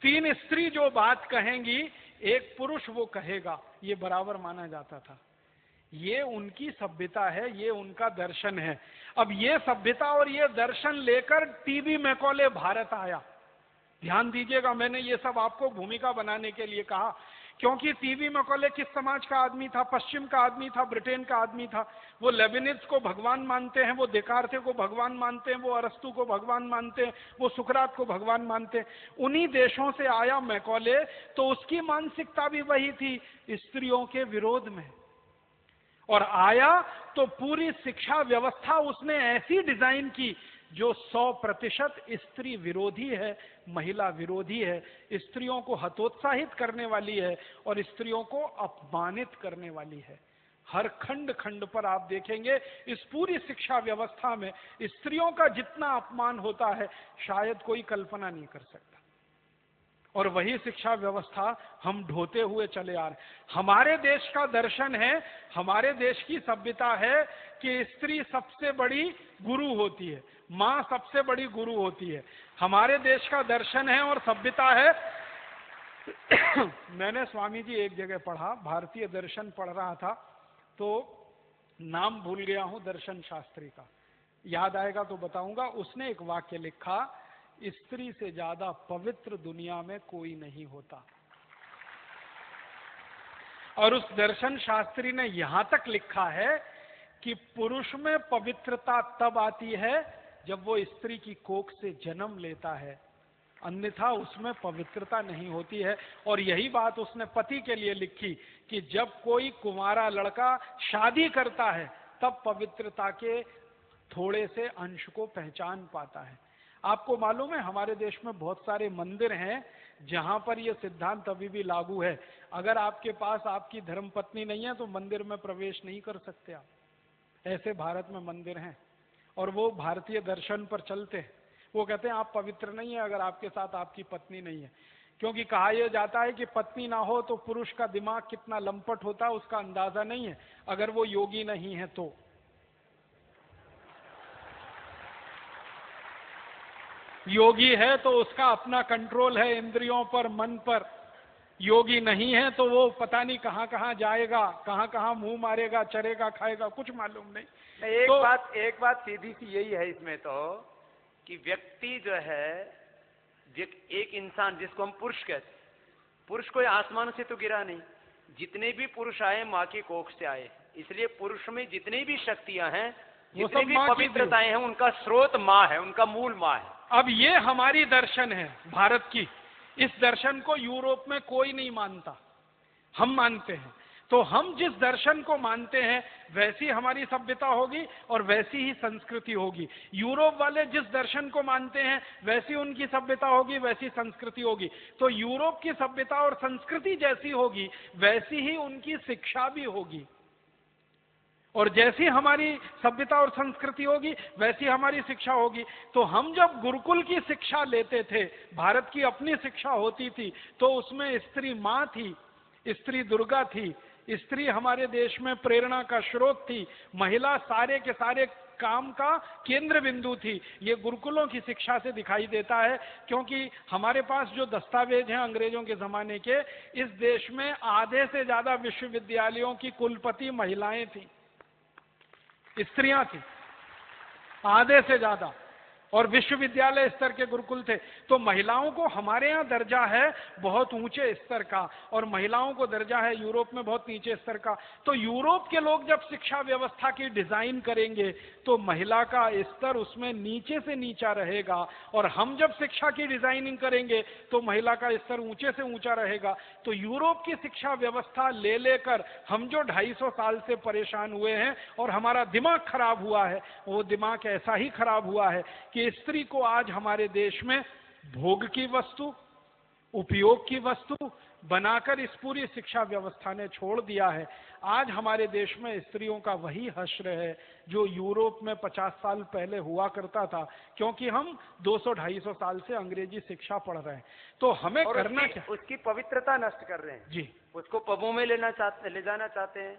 3 स्त्री जो बात कहेंगी, एक पुरुष वो कहेगा, ये बराबर माना जाता था। ये उनकी सभ्यता है, ये उनका दर्शन है। अब ये सभ्यता और ये दर्शन लेकर टीबी मैकॉले भारत आया। ध्यान दीजिएगा, मैंने ये सब आपको भूमिका बनाने के लिए कहा, क्योंकि टीबी मैकॉले किस समाज का आदमी था? पश्चिम का आदमी था, ब्रिटेन का आदमी था। वो लेबिनिज को भगवान मानते हैं, वो देकार्ते को भगवान मानते हैं, वो अरस्तु को भगवान मानते हैं, वो सुकरात को भगवान मानते हैं। उन्हीं देशों से आया मैकॉले, तो उसकी मानसिकता भी वही थी, स्त्रियों के विरोध में। और आया तो पूरी शिक्षा व्यवस्था उसने ऐसी डिजाइन की जो 100% स्त्री विरोधी है, महिला विरोधी है, स्त्रियों को हतोत्साहित करने वाली है और स्त्रियों को अपमानित करने वाली है। हर खंड खंड पर आप देखेंगे इस पूरी शिक्षा व्यवस्था में स्त्रियों का जितना अपमान होता है शायद कोई कल्पना नहीं कर सकता। और वही शिक्षा व्यवस्था हम ढोते हुए चले आ रहे। हमारे देश का दर्शन है, हमारे देश की सभ्यता है कि स्त्री सबसे बड़ी गुरु होती है, मां सबसे बड़ी गुरु होती है। हमारे देश का दर्शन है और सभ्यता है। मैंने स्वामी जी एक जगह पढ़ा, भारतीय दर्शन पढ़ रहा था, तो नाम भूल गया हूं दर्शन शास्त्री का, याद आएगा तो बताऊंगा। उसने एक वाक्य लिखा, स्त्री से ज्यादा पवित्र दुनिया में कोई नहीं होता। और उस दर्शन शास्त्री ने यहां तक लिखा है कि पुरुष में पवित्रता तब आती है जब वो स्त्री की कोख से जन्म लेता है, अन्यथा उसमें पवित्रता नहीं होती है। और यही बात उसने पति के लिए लिखी कि जब कोई कुंवारा लड़का शादी करता है तब पवित्रता के थोड़े से अंश को पहचान पाता है। आपको मालूम है हमारे देश में बहुत सारे मंदिर हैं जहां पर यह सिद्धांत अभी भी लागू है। अगर आपके पास आपकी धर्मपत्नी नहीं है तो मंदिर में प्रवेश नहीं कर सकते आप। ऐसे भारत में मंदिर हैं और वो भारतीय दर्शन पर चलते हैं। वो कहते हैं आप पवित्र नहीं है अगर आपके साथ आपकी पत्नी नहीं है, क्योंकि कहा यह जाता है कि पत्नी ना हो तो पुरुष का दिमाग कितना लंपट होता है उसका अंदाजा नहीं है, अगर वो योगी नहीं है तो। योगी है तो उसका अपना कंट्रोल है इंद्रियों पर, मन पर। योगी नहीं है तो वो पता नहीं कहां कहां जाएगा, कहां कहां मुंह मारेगा, चरेगा, खाएगा, कुछ मालूम नहीं। एक बात सीधी सी यही है इसमें तो, कि व्यक्ति जो है, एक इंसान जिसको हम पुरुष कहते, पुरुष कोई आसमान से तो गिरा नहीं, जितने भी पुरुष आए माँ की कोख से आए। इसलिए पुरुष में जितनी भी शक्तियां हैं, जितनी भी पवित्रताएं हैं, उनका स्रोत माँ है, उनका मूल माँ है। अब ये हमारी दर्शन है भारत की। इस दर्शन को यूरोप में कोई नहीं मानता, हम मानते हैं। तो हम जिस दर्शन को मानते हैं वैसी हमारी सभ्यता होगी और वैसी ही संस्कृति होगी। यूरोप वाले जिस दर्शन को मानते हैं वैसी उनकी सभ्यता होगी, वैसी संस्कृति होगी। तो यूरोप की सभ्यता और संस्कृति जैसी होगी वैसी ही उनकी शिक्षा भी होगी, और जैसी हमारी सभ्यता और संस्कृति होगी वैसी हमारी शिक्षा होगी। तो हम जब गुरुकुल की शिक्षा लेते थे, भारत की अपनी शिक्षा होती थी, तो उसमें स्त्री मां थी, स्त्री दुर्गा थी, स्त्री हमारे देश में प्रेरणा का स्रोत थी, महिला सारे के सारे काम का केंद्र बिंदु थी। ये गुरुकुलों की शिक्षा से दिखाई देता है, क्योंकि हमारे पास जो दस्तावेज हैं अंग्रेजों के जमाने के, इस देश में आधे से ज्यादा विश्वविद्यालयों की कुलपति महिलाएं थी। स्त्रियां थी, आधे से ज्यादा, और विश्वविद्यालय स्तर के गुरुकुल थे। तो महिलाओं को हमारे यहाँ दर्जा है बहुत ऊंचे स्तर का, और महिलाओं को दर्जा है यूरोप में बहुत नीचे स्तर का। तो यूरोप के लोग जब शिक्षा व्यवस्था की डिजाइन करेंगे तो महिला का स्तर उसमें नीचे से नीचा रहेगा, और हम जब शिक्षा की डिजाइनिंग करेंगे तो महिला का स्तर ऊंचे से ऊंचा रहेगा। तो यूरोप की शिक्षा व्यवस्था ले लेकर हम जो 250 साल से परेशान हुए हैं और हमारा दिमाग खराब हुआ है, वो दिमाग ऐसा ही खराब हुआ है कि स्त्री को आज हमारे देश में भोग की वस्तु, उपयोग की वस्तु बनाकर इस पूरी शिक्षा व्यवस्था ने छोड़ दिया है। आज हमारे देश में स्त्रियों का वही हश्र है जो यूरोप में 50 साल पहले हुआ करता था, क्योंकि हम 200-250 साल से अंग्रेजी शिक्षा पढ़ रहे हैं। तो हमें करना क्या? उसकी पवित्रता नष्ट कर रहे हैं जी। उसको पबों में ले जाना चाहते हैं,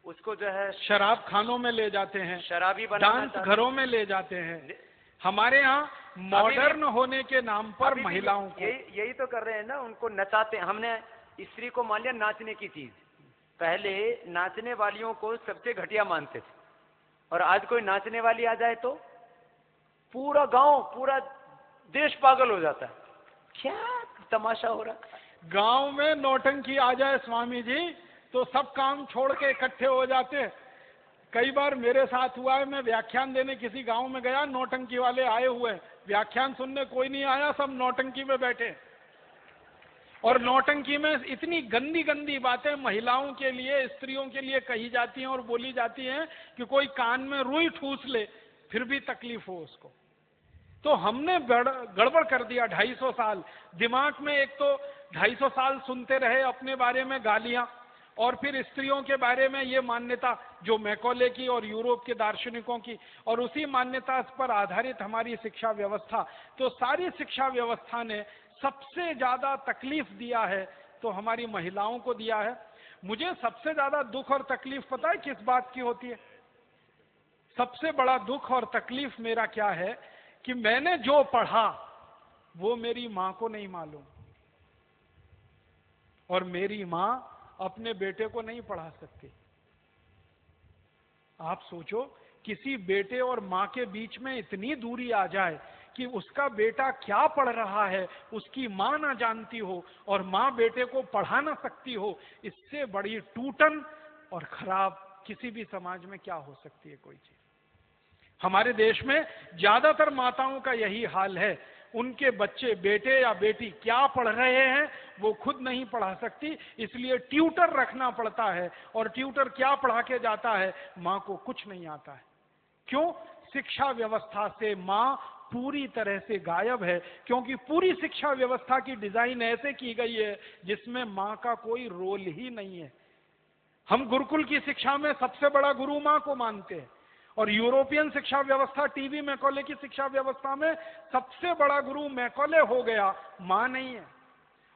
उसको जो है शराब खानों में ले जाते हैं, शराबी डांस घरों में ले जाते हैं। हमारे यहाँ मॉडर्न होने के नाम पर महिलाओं को यही तो कर रहे हैं ना, उनको नचाते हैं। हमने स्त्री को मान लिया नाचने की चीज। पहले नाचने वालियों को सबसे घटिया मानते थे, और आज कोई नाचने वाली आ जाए तो पूरा गांव, पूरा देश पागल हो जाता है। क्या तमाशा हो रहा है। गांव में नौटंकी आ जाए स्वामी जी तो सब काम छोड़ के इकट्ठे हो जाते हैं। कई बार मेरे साथ हुआ है, मैं व्याख्यान देने किसी गांव में गया, नौटंकी वाले आए हुए, व्याख्यान सुनने कोई नहीं आया, सब नौटंकी में बैठे। और नौटंकी में इतनी गंदी गंदी बातें महिलाओं के लिए, स्त्रियों के लिए कही जाती हैं और बोली जाती हैं कि कोई कान में रुई ठूस ले फिर भी तकलीफ हो उसको। तो हमने गड़बड़ कर दिया 250 साल। दिमाग में एक तो 250 साल सुनते रहे अपने बारे में गालियां, और फिर स्त्रियों के बारे में ये मान्यता जो मैकॉले की और यूरोप के दार्शनिकों की, और उसी मान्यता पर आधारित हमारी शिक्षा व्यवस्था। तो सारी शिक्षा व्यवस्था ने सबसे ज्यादा तकलीफ दिया है तो हमारी महिलाओं को दिया है। मुझे सबसे ज्यादा दुख और तकलीफ पता है किस बात की होती है? सबसे बड़ा दुख और तकलीफ मेरा क्या है कि मैंने जो पढ़ा वो मेरी मां को नहीं मालूम, और मेरी मां अपने बेटे को नहीं पढ़ा सकती। आप सोचो, किसी बेटे और मां के बीच में इतनी दूरी आ जाए कि उसका बेटा क्या पढ़ रहा है उसकी मां ना जानती हो और मां बेटे को पढ़ा ना सकती हो। इससे बड़ी टूटन और खराब किसी भी समाज में क्या हो सकती है कोई चीज। हमारे देश में ज्यादातर माताओं का यही हाल है, उनके बच्चे, बेटे या बेटी क्या पढ़ रहे हैं वो खुद नहीं पढ़ा सकती, इसलिए ट्यूटर रखना पड़ता है। और ट्यूटर क्या पढ़ा के जाता है? मां को कुछ नहीं आता है। क्यों? शिक्षा व्यवस्था से मां पूरी तरह से गायब है, क्योंकि पूरी शिक्षा व्यवस्था की डिजाइन ऐसे की गई है जिसमें मां का कोई रोल ही नहीं है। हम गुरुकुल की शिक्षा में सबसे बड़ा गुरु मां को मानते हैं, और यूरोपियन शिक्षा व्यवस्था, टीवी मैकॉले की शिक्षा व्यवस्था में सबसे बड़ा गुरु मैकॉले हो गया, मां नहीं है।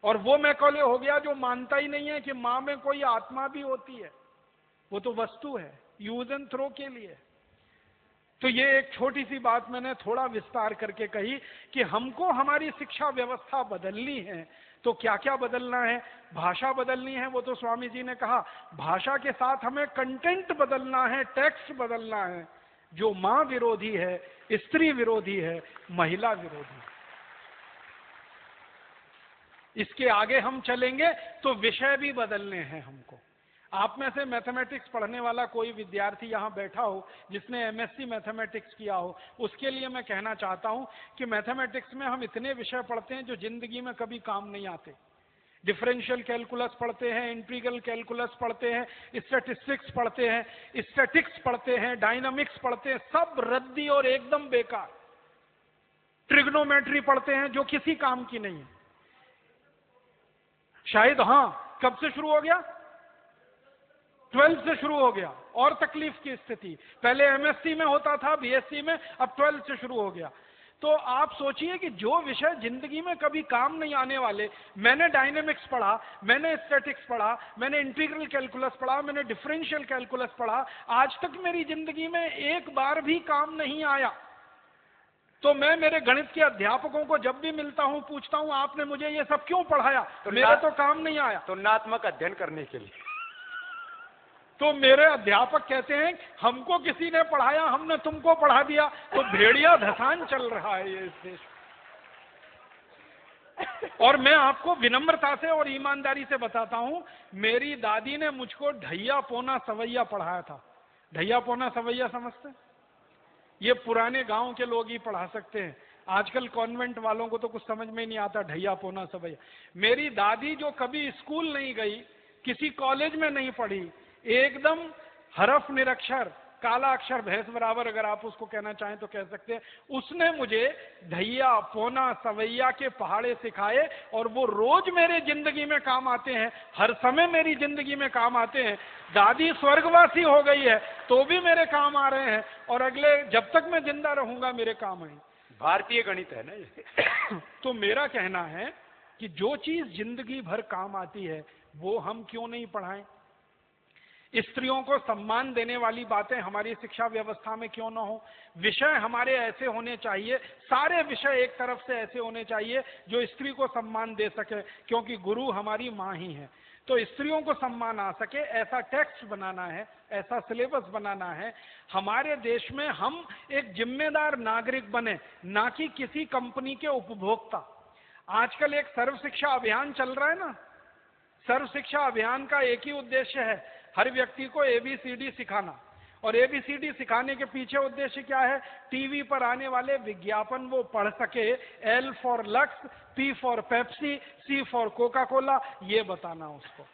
और वो मैकॉले हो गया जो मानता ही नहीं है कि मां में कोई आत्मा भी होती है, वो तो वस्तु है, यूज एंड थ्रो के लिए। तो ये एक छोटी सी बात मैंने थोड़ा विस्तार करके कही कि हमको हमारी शिक्षा व्यवस्था बदलनी है। तो क्या क्या बदलना है? भाषा बदलनी है, वो तो स्वामी जी ने कहा। भाषा के साथ हमें कंटेंट बदलना है, टेक्स्ट बदलना है, जो मां विरोधी है, स्त्री विरोधी है, महिला विरोधी है। इसके आगे हम चलेंगे तो विषय भी बदलने हैं हमको। आप में से मैथमेटिक्स पढ़ने वाला कोई विद्यार्थी यहां बैठा हो जिसने एमएससी मैथमेटिक्स किया हो, उसके लिए मैं कहना चाहता हूं कि मैथमेटिक्स में हम इतने विषय पढ़ते हैं जो जिंदगी में कभी काम नहीं आते। डिफरेंशियल कैलकुलस पढ़ते हैं, इंटीग्रल कैलकुलस पढ़ते हैं, स्टैटिस्टिक्स पढ़ते हैं, स्टैटिक्स पढ़ते हैं, डायनामिक्स पढ़ते हैं, सब रद्दी और एकदम बेकार। ट्रिग्नोमेट्री पढ़ते हैं जो किसी काम की नहीं है। शायद हाँ, कब से शुरू हो गया? 12th से शुरू हो गया। और तकलीफ की स्थिति, पहले एमएससी में होता था, बीएससी में, अब 12th से शुरू हो गया। तो आप सोचिए कि जो विषय जिंदगी में कभी काम नहीं आने वाले, मैंने डायनेमिक्स पढ़ा, मैंने स्टैटिक्स पढ़ा, मैंने इंटीग्रल कैलकुलस पढ़ा, मैंने डिफरेंशियल कैलकुलस पढ़ा, आज तक मेरी जिंदगी में एक बार भी काम नहीं आया। तो मैं मेरे गणित के अध्यापकों को जब भी मिलता हूं पूछता हूं आपने मुझे ये सब क्यों पढ़ाया? तो मेरे तो काम नहीं आया। तुलनात्मक अध्ययन करने के लिए। तो मेरे अध्यापक कहते हैं हमको किसी ने पढ़ाया, हमने तुमको पढ़ा दिया। तो भेड़िया धसान चल रहा है ये इस देश में। और मैं आपको विनम्रता से और ईमानदारी से बताता हूं, मेरी दादी ने मुझको ढैया पौना सवैया पढ़ाया था। ढैया पौना सवैया समझते हैं? ये पुराने गांव के लोग ही पढ़ा सकते हैं, आजकल कॉन्वेंट वालों को तो कुछ समझ में नहीं आता ढैया पौना सवैया। मेरी दादी जो कभी स्कूल नहीं गई, किसी कॉलेज में नहीं पढ़ी, एकदम हरफ निरक्षर, काला अक्षर भैंस बराबर अगर आप उसको कहना चाहें तो कह सकते हैं, उसने मुझे ढैया पौना सवैया के पहाड़े सिखाए और वो रोज मेरे जिंदगी में काम आते हैं, हर समय मेरी जिंदगी में काम आते हैं। दादी स्वर्गवासी हो गई है तो भी मेरे काम आ रहे हैं और अगले जब तक मैं जिंदा रहूंगा मेरे काम आएंगे। भारतीय गणित है ना ये। तो मेरा कहना है कि जो चीज जिंदगी भर काम आती है वो हम क्यों नहीं पढ़ाएं? स्त्रियों को सम्मान देने वाली बातें हमारी शिक्षा व्यवस्था में क्यों ना हो? विषय हमारे ऐसे होने चाहिए, सारे विषय एक तरफ से ऐसे होने चाहिए जो स्त्री को सम्मान दे सके, क्योंकि गुरु हमारी माँ ही है। तो स्त्रियों को सम्मान आ सके ऐसा टेक्स्ट बनाना है, ऐसा सिलेबस बनाना है। हमारे देश में हम एक जिम्मेदार नागरिक बने, ना कि किसी कंपनी के उपभोक्ता। आजकल एक सर्व शिक्षा अभियान चल रहा है ना, सर्व शिक्षा अभियान का एक ही उद्देश्य है, हर व्यक्ति को एबीसीडी सिखाना। और एबीसीडी सिखाने के पीछे उद्देश्य क्या है? टीवी पर आने वाले विज्ञापन वो पढ़ सके, L for Lux, P for Pepsi, C for Coca Cola, ये बताना उसको।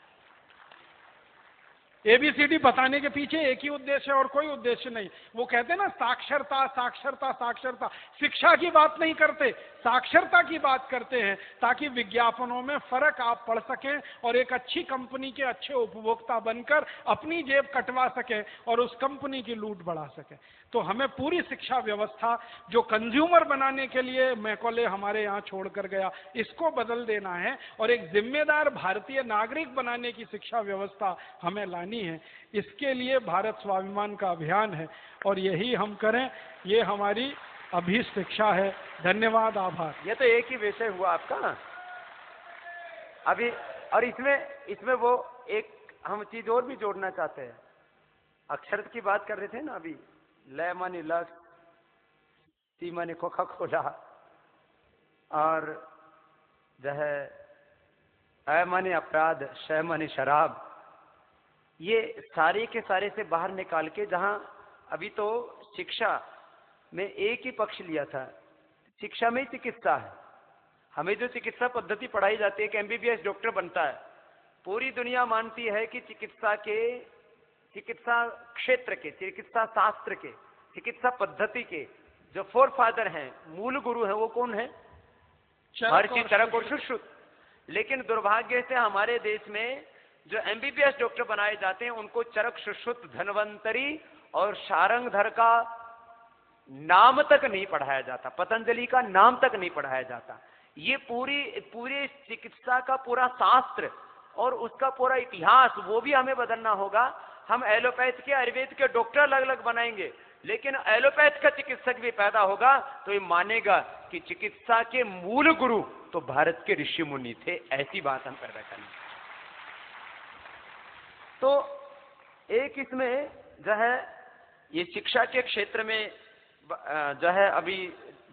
एबीसीडी बताने के पीछे एक ही उद्देश्य है और कोई उद्देश्य नहीं। वो कहते हैं ना साक्षरता साक्षरता साक्षरता, शिक्षा की बात नहीं करते, साक्षरता की बात करते हैं, ताकि विज्ञापनों में फर्क आप पढ़ सकें और एक अच्छी कंपनी के अच्छे उपभोक्ता बनकर अपनी जेब कटवा सकें और उस कंपनी की लूट बढ़ा सकें। तो हमें पूरी शिक्षा व्यवस्था जो कंज्यूमर बनाने के लिए मैकॉले हमारे यहाँ छोड़कर गया, इसको बदल देना है और एक जिम्मेदार भारतीय नागरिक बनाने की शिक्षा व्यवस्था हमें लानी है। इसके लिए भारत स्वाभिमान का अभियान है और यही हम करें, ये हमारी अभीष्ट शिक्षा है। धन्यवाद, आभार। ये तो एक ही विषय हुआ आपका अभी, और इसमें वो एक हम चीज और भी जोड़ना चाहते हैं। अक्षर की बात कर रहे थे ना अभी, ल माने लक्ष्य, सी माने कोका कोला, और जो है अ माने अपराध, श माने शराब। ये सारे के सारे से बाहर निकाल के, जहां अभी तो शिक्षा में एक ही पक्ष लिया था, शिक्षा में ही चिकित्सा है। हमें जो चिकित्सा पद्धति पढ़ाई जाती है कि एमबीबीएस डॉक्टर बनता है, पूरी दुनिया मानती है कि चिकित्सा क्षेत्र के, चिकित्सा शास्त्र के, चिकित्सा पद्धति के जो फोर फादर हैं, मूल गुरु हैं, वो कौन है? महर्षि चरक और सुश्रुत। लेकिन दुर्भाग्य से हमारे देश में जो एमबीबीएस डॉक्टर बनाए जाते हैं, उनको चरक, सुश्रुत, धन्वंतरी और शारंगधर का नाम तक नहीं पढ़ाया जाता, पतंजलि का नाम तक नहीं पढ़ाया जाता। ये पूरी चिकित्सा का पूरा शास्त्र और उसका पूरा इतिहास, वो भी हमें बदलना होगा। हम एलोपैथ के, आयुर्वेद के डॉक्टर अलग अलग बनाएंगे, लेकिन एलोपैथ का चिकित्सक भी पैदा होगा तो ये मानेगा कि चिकित्सा के मूल गुरु तो भारत के ऋषि मुनि थे। ऐसी बात हम पैदा करें। तो एक इसमें जो है ये शिक्षा के क्षेत्र में जो है अभी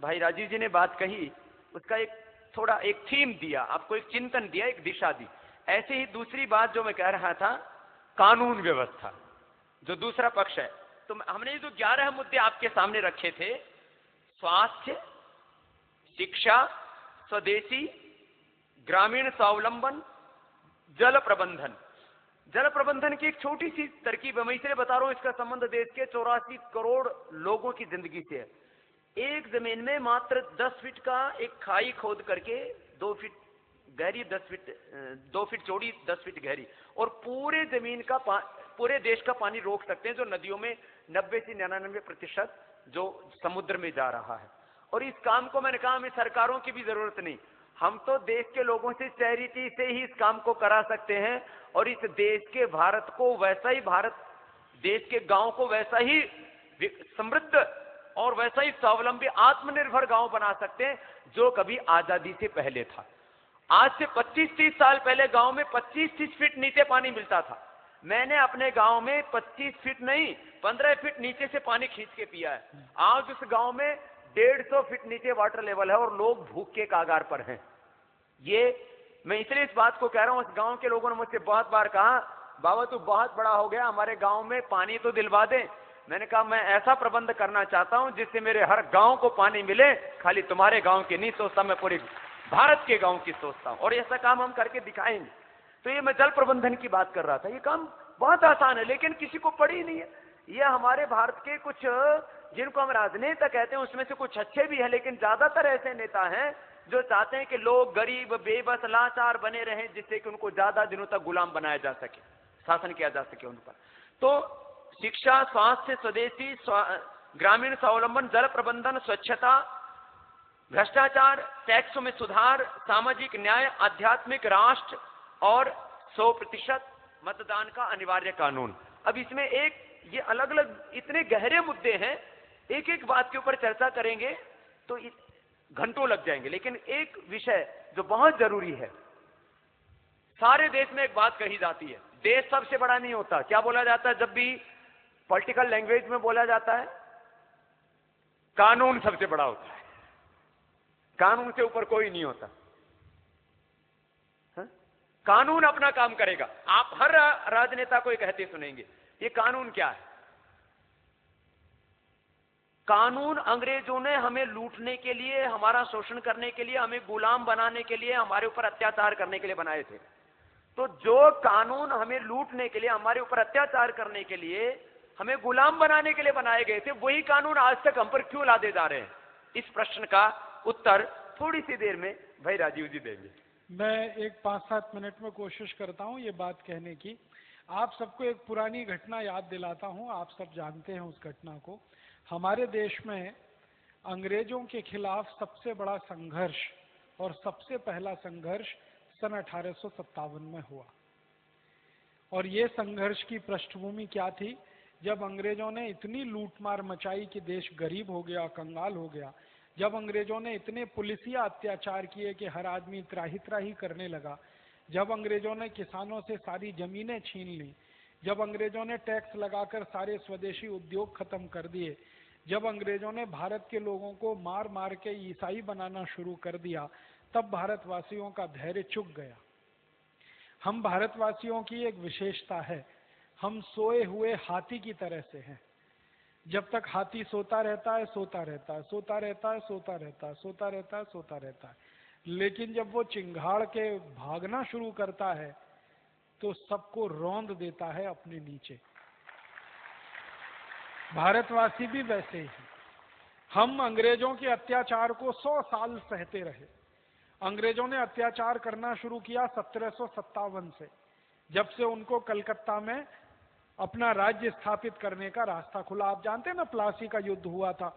भाई राजीव जी ने बात कही, उसका एक थीम दिया, आपको एक चिंतन दिया, एक दिशा दी। ऐसे ही दूसरी बात जो मैं कह रहा था, कानून व्यवस्था जो दूसरा पक्ष है। तो हमने जो 11 मुद्दे आपके सामने रखे थे, स्वास्थ्य, शिक्षा, स्वदेशी, ग्रामीण स्वावलंबन, जल प्रबंधन। जल प्रबंधन की एक छोटी सी तरकीब मैं इसलिए बता रहा हूं, इसका संबंध देश के 84 करोड़ लोगों की जिंदगी से है। एक जमीन में मात्र 10 फीट का एक खाई खोद करके 2 फीट गहरी, 2 फीट चौड़ी, 10 फीट गहरी, और पूरे जमीन का पूरे देश का पानी रोक सकते हैं, जो नदियों में 90 से 99% जो समुद्र में जा रहा है। और इस काम को मैंने कहा हमें सरकारों की भी जरूरत नहीं, हम तो देश के लोगों से, चैरिटी से ही इस काम को करा सकते हैं। और इस देश के भारत को वैसा ही, भारत देश के गांव को वैसा ही समृद्ध और वैसा ही स्वावलंबी, आत्मनिर्भर गांव बना सकते हैं जो कभी आजादी से पहले था। आज से 25-30 साल पहले गांव में 25-30 फीट नीचे पानी मिलता था। मैंने अपने गांव में 25 फीट नहीं 15 फीट नीचे से पानी खींच के पिया है। आज उस गांव में 150 फीट नीचे वाटर लेवल है और लोग भूख के कागार पर हैं। ये मैं इसलिए इस बात को कह रहा हूं, उस गांव के लोगों ने मुझसे बहुत बार कहा, बाबा तू बहुत बड़ा हो गया, हमारे गांव में पानी तो दिलवा दे। मैंने कहा मैं ऐसा प्रबंध करना चाहता हूं जिससे मेरे हर गांव को पानी मिले, खाली तुम्हारे गांव की नहीं सोचता, मैं पूरे भारत के गांव की सोचता हूं, और ऐसा काम हम करके दिखाएंगे। तो ये मैं जल प्रबंधन की बात कर रहा था। ये काम बहुत आसान है लेकिन किसी को पड़ी नहीं है। ये हमारे भारत के कुछ जिनको हम राजनेता कहते हैं उसमें से कुछ अच्छे भी हैं, लेकिन ज्यादातर ऐसे नेता हैं जो चाहते हैं कि लोग गरीब बेबस लाचार बने रहें, जिससे कि उनको ज्यादा दिनों तक गुलाम बनाया जा सके, शासन किया जा सके उन पर। तो शिक्षा, स्वास्थ्य, स्वदेशी, ग्रामीण स्वावलंबन, जल प्रबंधन, स्वच्छता, भ्रष्टाचार, टैक्सों में सुधार, सामाजिक न्याय, आध्यात्मिक राष्ट्र और 100% मतदान का अनिवार्य कानून। अब इसमें एक ये अलग अलग इतने गहरे मुद्दे हैं, एक एक बात के ऊपर चर्चा करेंगे तो घंटों लग जाएंगे। लेकिन एक विषय जो बहुत जरूरी है, सारे देश में एक बात कही जाती है, देश सबसे बड़ा नहीं होता। क्या बोला जाता है जब भी पॉलिटिकल लैंग्वेज में बोला जाता है? कानून सबसे बड़ा होता है, कानून से ऊपर कोई नहीं होता। कानून अपना काम करेगा। आप हर राजनेता को ये कहते सुनेंगे, ये कानून क्या है? कानून अंग्रेजों ने हमें लूटने के लिए, हमारा शोषण करने के लिए, हमें गुलाम बनाने के लिए, हमारे ऊपर अत्याचार करने के लिए बनाए थे। तो जो कानून हमें लूटने के लिए, हमारे ऊपर अत्याचार करने के लिए, हमें गुलाम बनाने के लिए बनाए गए थे, वही कानून आज तक हम पर क्यों लादे जा रहे हैं? इस प्रश्न का उत्तर थोड़ी सी देर में भाई राजीव जी देंगे। मैं एक 5-7 मिनट में कोशिश करता हूं ये बात कहने की। आप सबको एक पुरानी घटना याद दिलाता हूं, आप सब जानते हैं उस घटना को। हमारे देश में अंग्रेजों के खिलाफ सबसे बड़ा संघर्ष और सबसे पहला संघर्ष सन 1857 में हुआ। और ये संघर्ष की पृष्ठभूमि क्या थी? जब अंग्रेजों ने इतनी लूटमार मचाई कि देश गरीब हो गया, कंगाल हो गया, जब अंग्रेजों ने इतने पुलिसिया अत्याचार किए कि हर आदमी त्राही त्राही करने लगा, जब अंग्रेजों ने किसानों से सारी जमीनें छीन ली, जब अंग्रेजों ने टैक्स लगाकर सारे स्वदेशी उद्योग खत्म कर दिए, जब अंग्रेजों ने भारत के लोगों को मार मार के ईसाई बनाना शुरू कर दिया, तब भारतवासियों का धैर्य चुक गया। हम भारतवासियों की एक विशेषता है, हम सोए हुए हाथी की तरह से हैं। जब तक हाथी सोता रहता है, सोता रहता है, सोता रहता है, सोता रहता है, सोता रहता है, सोता रहता है, लेकिन जब वो चिंगाड़ के भागना शुरू करता है तो सबको रौंद देता है अपने नीचे। भारतवासी भी वैसे ही। हम अंग्रेजों के अत्याचार को 100 साल सहते रहे। अंग्रेजों ने अत्याचार करना शुरू किया 1757 से, जब से उनको कलकत्ता में अपना राज्य स्थापित करने का रास्ता खुला। आप जानते हैं ना, प्लासी का युद्ध हुआ था।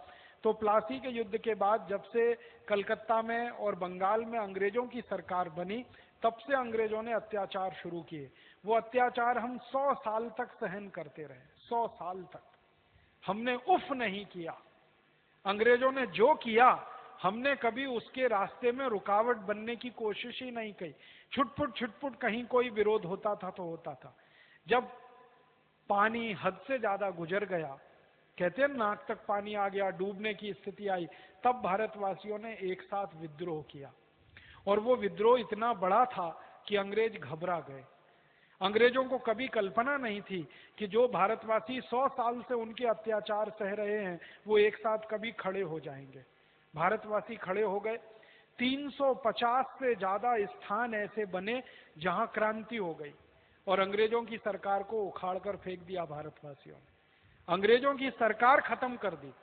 तो प्लासी के युद्ध के बाद जब से कलकत्ता में और बंगाल में अंग्रेजों की सरकार बनी, तब से अंग्रेजों ने अत्याचार शुरू किए। वो अत्याचार हम 100 साल तक सहन करते रहे। 100 साल तक हमने उफ नहीं किया। अंग्रेजों ने जो किया, हमने कभी उसके रास्ते में रुकावट बनने की कोशिश ही नहीं की। छुटपुट कहीं कोई विरोध होता था तो होता था। जब पानी हद से ज्यादा गुजर गया, कहते हैं नाक तक पानी आ गया, डूबने की स्थिति आई, तब भारतवासियों ने एक साथ विद्रोह किया। और वो विद्रोह इतना बड़ा था कि अंग्रेज घबरा गए। अंग्रेजों को कभी कल्पना नहीं थी कि जो भारतवासी 100 साल से उनके अत्याचार सह रहे हैं, वो एक साथ कभी खड़े हो जाएंगे। भारतवासी खड़े हो गए। 350 से ज्यादा स्थान ऐसे बने जहां क्रांति हो गई और अंग्रेजों की सरकार को उखाड़कर फेंक दिया भारतवासियों ने। अंग्रेजों की सरकार खत्म कर दी।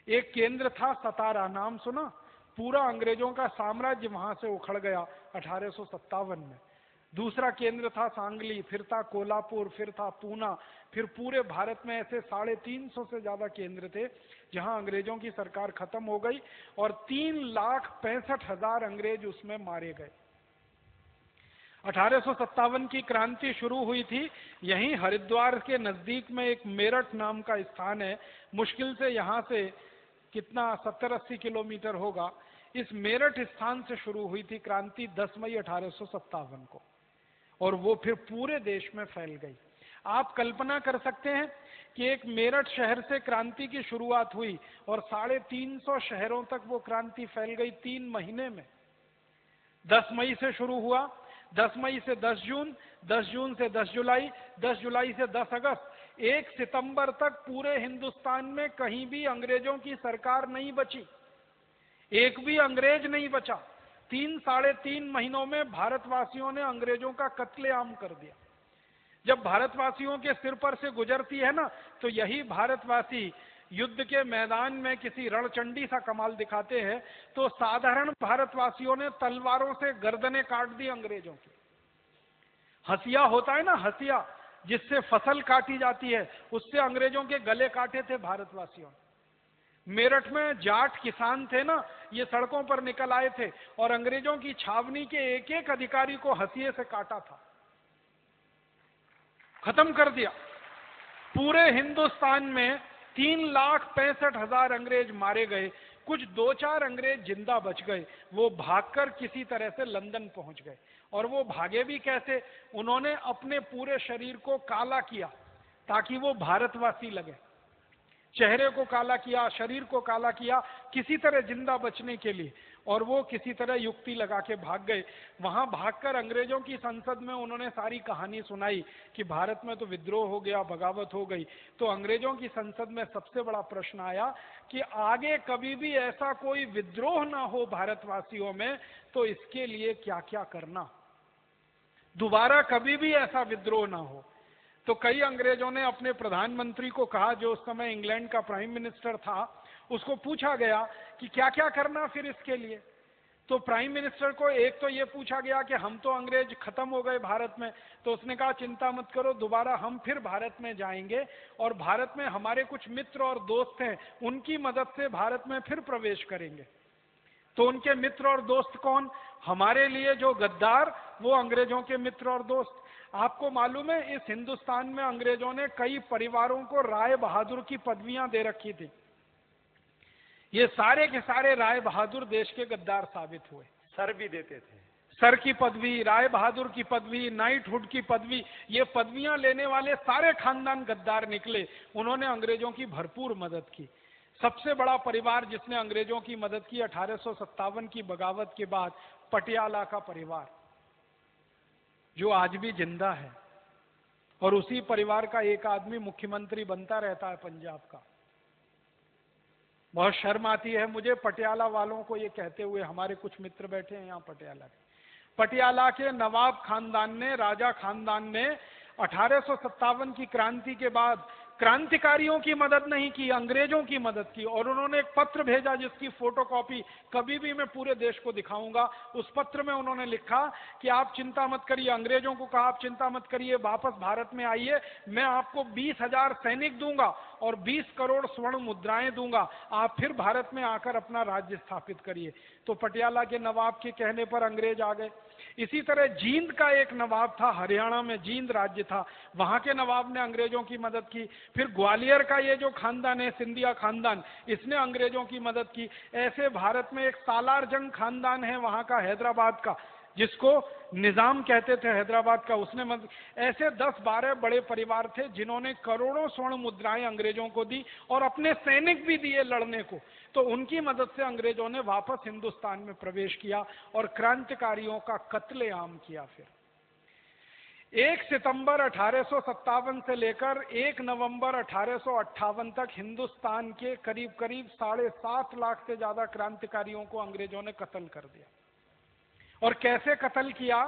एक केंद्र था सतारा, नाम सुना? पूरा अंग्रेजों का साम्राज्य वहां से उखड़ गया 1857 में। दूसरा केंद्र था सांगली, फिर था कोल्हापुर, फिर था पूना, फिर पूरे भारत में ऐसे 350 से ज्यादा केंद्र थे जहां अंग्रेजों की सरकार खत्म हो गई और 3,65,000 अंग्रेज उसमें मारे गए। 1857 की क्रांति शुरू हुई थी। यहीं हरिद्वार के नजदीक में एक मेरठ नाम का स्थान है, मुश्किल से यहां से कितना 70-80 किलोमीटर होगा। इस मेरठ स्थान से शुरू हुई थी क्रांति 10 मई 1857 को, और वो फिर पूरे देश में फैल गई। आप कल्पना कर सकते हैं कि एक मेरठ शहर से क्रांति की शुरुआत हुई और 350 शहरों तक वो क्रांति फैल गई 3 महीने में। 10 मई से शुरू हुआ, 10 मई से 10 जून, 10 जून से 10 जुलाई, 10 जुलाई से 10 अगस्त, 1 सितंबर तक पूरे हिंदुस्तान में कहीं भी अंग्रेजों की सरकार नहीं बची, एक भी अंग्रेज नहीं बचा। 3-3.5 महीनों में भारतवासियों ने अंग्रेजों का कत्लेआम कर दिया। जब भारतवासियों के सिर पर से गुजरती है ना, तो यही भारतवासी युद्ध के मैदान में किसी रणचंडी सा कमाल दिखाते हैं, तो साधारण भारतवासियों ने तलवारों से गर्दनें काट दी अंग्रेजों की। हसिया होता है ना, हसिया जिससे फसल काटी जाती है, उससे अंग्रेजों के गले काटे थे भारतवासियों। मेरठ में जाट किसान थे ना, ये सड़कों पर निकल आए थे और अंग्रेजों की छावनी के एक एक अधिकारी को हसिये से काटा था, खत्म कर दिया। पूरे हिंदुस्तान में 3,65,000 अंग्रेज मारे गए। कुछ 2-4 अंग्रेज जिंदा बच गए, वो भागकर किसी तरह से लंदन पहुंच गए। और वो भागे भी कैसे? उन्होंने अपने पूरे शरीर को काला किया ताकि वो भारतवासी लगे। चेहरे को काला किया, शरीर को काला किया, किसी तरह जिंदा बचने के लिए। और वो किसी तरह युक्ति लगा के भाग गए। वहां भागकर अंग्रेजों की संसद में उन्होंने सारी कहानी सुनाई कि भारत में तो विद्रोह हो गया, बगावत हो गई। तो अंग्रेजों की संसद में सबसे बड़ा प्रश्न आया कि आगे कभी भी ऐसा कोई विद्रोह ना हो भारतवासियों में, तो इसके लिए क्या क्या करना, दोबारा कभी भी ऐसा विद्रोह ना हो। तो कई अंग्रेजों ने अपने प्रधानमंत्री को कहा, जो उस समय इंग्लैंड का प्राइम मिनिस्टर था, उसको पूछा गया कि क्या क्या करना फिर इसके लिए। तो प्राइम मिनिस्टर को एक तो ये पूछा गया कि हम तो अंग्रेज खत्म हो गए भारत में, तो उसने कहा चिंता मत करो, दोबारा हम फिर भारत में जाएंगे और भारत में हमारे कुछ मित्र और दोस्त हैं, उनकी मदद से भारत में फिर प्रवेश करेंगे। तो उनके मित्र और दोस्त कौन? हमारे लिए जो गद्दार, वो अंग्रेजों के मित्र और दोस्त। आपको मालूम है, इस हिंदुस्तान में अंग्रेजों ने कई परिवारों को राय बहादुर की पदवियां दे रखी थी। ये सारे के सारे राय बहादुर देश के गद्दार साबित हुए। सर भी देते थे, सर की पदवी, राय बहादुर की पदवी, नाइटहुड की पदवी, ये पदवियां लेने वाले सारे खानदान गद्दार निकले। उन्होंने अंग्रेजों की भरपूर मदद की। सबसे बड़ा परिवार जिसने अंग्रेजों की मदद की 1857 की बगावत के बाद, पटियाला का परिवार, जो आज भी जिंदा है। और उसी परिवार का एक आदमी मुख्यमंत्री बनता रहता है पंजाब का। बहुत शर्म आती है मुझे पटियाला वालों को ये कहते हुए, हमारे कुछ मित्र बैठे हैं यहाँ पटियाला के। पटियाला के नवाब खानदान ने, राजा खानदान ने 1857 की क्रांति के बाद क्रांतिकारियों की मदद नहीं की, अंग्रेजों की मदद की। और उन्होंने एक पत्र भेजा जिसकी फोटोकॉपी कभी भी मैं पूरे देश को दिखाऊंगा। उस पत्र में उन्होंने लिखा कि आप चिंता मत करिए, अंग्रेजों को कहा आप चिंता मत करिए, वापस भारत में आइए, मैं आपको 20,000 सैनिक दूंगा और 20 करोड़ स्वर्ण मुद्राएं दूंगा, आप फिर भारत में आकर अपना राज्य स्थापित करिए। तो पटियाला के नवाब के कहने पर अंग्रेज आ गए। इसी तरह जींद का एक नवाब था, हरियाणा में जींद राज्य था, वहां के नवाब ने अंग्रेजों की मदद की। फिर ग्वालियर का ये जो खानदान है, सिंधिया खानदान, इसने अंग्रेजों की मदद की। ऐसे भारत में एक सालार जंग खानदान है वहां का, हैदराबाद का, जिसको निजाम कहते थे हैदराबाद का, उसने मदद। ऐसे 10-12 बड़े परिवार थे जिन्होंने करोड़ों स्वर्ण मुद्राएं अंग्रेजों को दी और अपने सैनिक भी दिए लड़ने को। तो उनकी मदद से अंग्रेजों ने वापस हिंदुस्तान में प्रवेश किया और क्रांतिकारियों का कत्लेआम किया। फिर 1 सितंबर 1857 से लेकर 1 नवंबर 1858 तक हिंदुस्तान के करीब करीब 7.5 लाख से ज्यादा क्रांतिकारियों को अंग्रेजों ने कत्ल कर दिया। और कैसे कत्ल किया?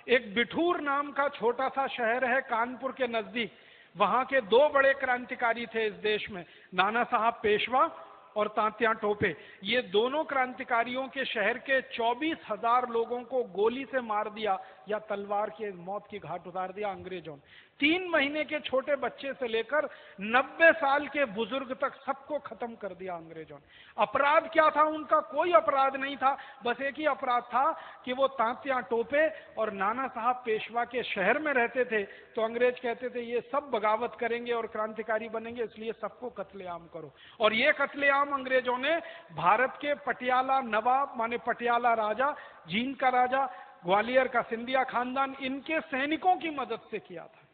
एक बिठूर नाम का छोटा सा शहर है कानपुर के नजदीक, वहां के 2 बड़े क्रांतिकारी थे इस देश में, नाना साहब पेशवा और तात्या टोपे। ये दोनों क्रांतिकारियों के शहर के 24,000 लोगों को गोली से मार दिया या तलवार के मौत की घाट उतार दिया अंग्रेजों ने। 3 महीने के छोटे बच्चे से लेकर 90 साल के बुजुर्ग तक सबको खत्म कर दिया अंग्रेजों ने। अपराध क्या था उनका? कोई अपराध नहीं था, बस एक ही अपराध था कि वो तात्या टोपे और नाना साहब पेशवा के शहर में रहते थे। तो अंग्रेज कहते थे ये सब बगावत करेंगे और क्रांतिकारी बनेंगे, इसलिए सबको कत्लेआम करो। और ये कत्लेआम अंग्रेजों ने भारत के पटियाला नवाब, माने पटियाला राजा, जींद का राजा, ग्वालियर का सिंधिया खानदान, इनके सैनिकों की मदद से किया था।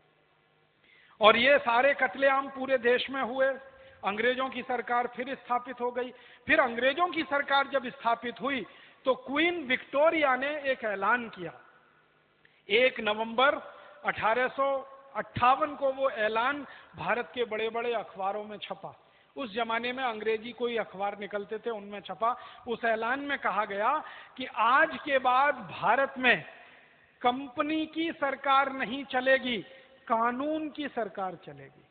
और ये सारे कत्लेआम पूरे देश में हुए। अंग्रेजों की सरकार फिर स्थापित हो गई। फिर अंग्रेजों की सरकार जब स्थापित हुई तो क्वीन विक्टोरिया ने एक ऐलान किया। 1 नवंबर 1858 को वो ऐलान भारत के बड़े बड़े अखबारों में छपा। उस जमाने में अंग्रेजी कोई अखबार निकलते थे, उनमें छपा। उस ऐलान में कहा गया कि आज के बाद भारत में कंपनी की सरकार नहीं चलेगी, कानून की सरकार चलेगी।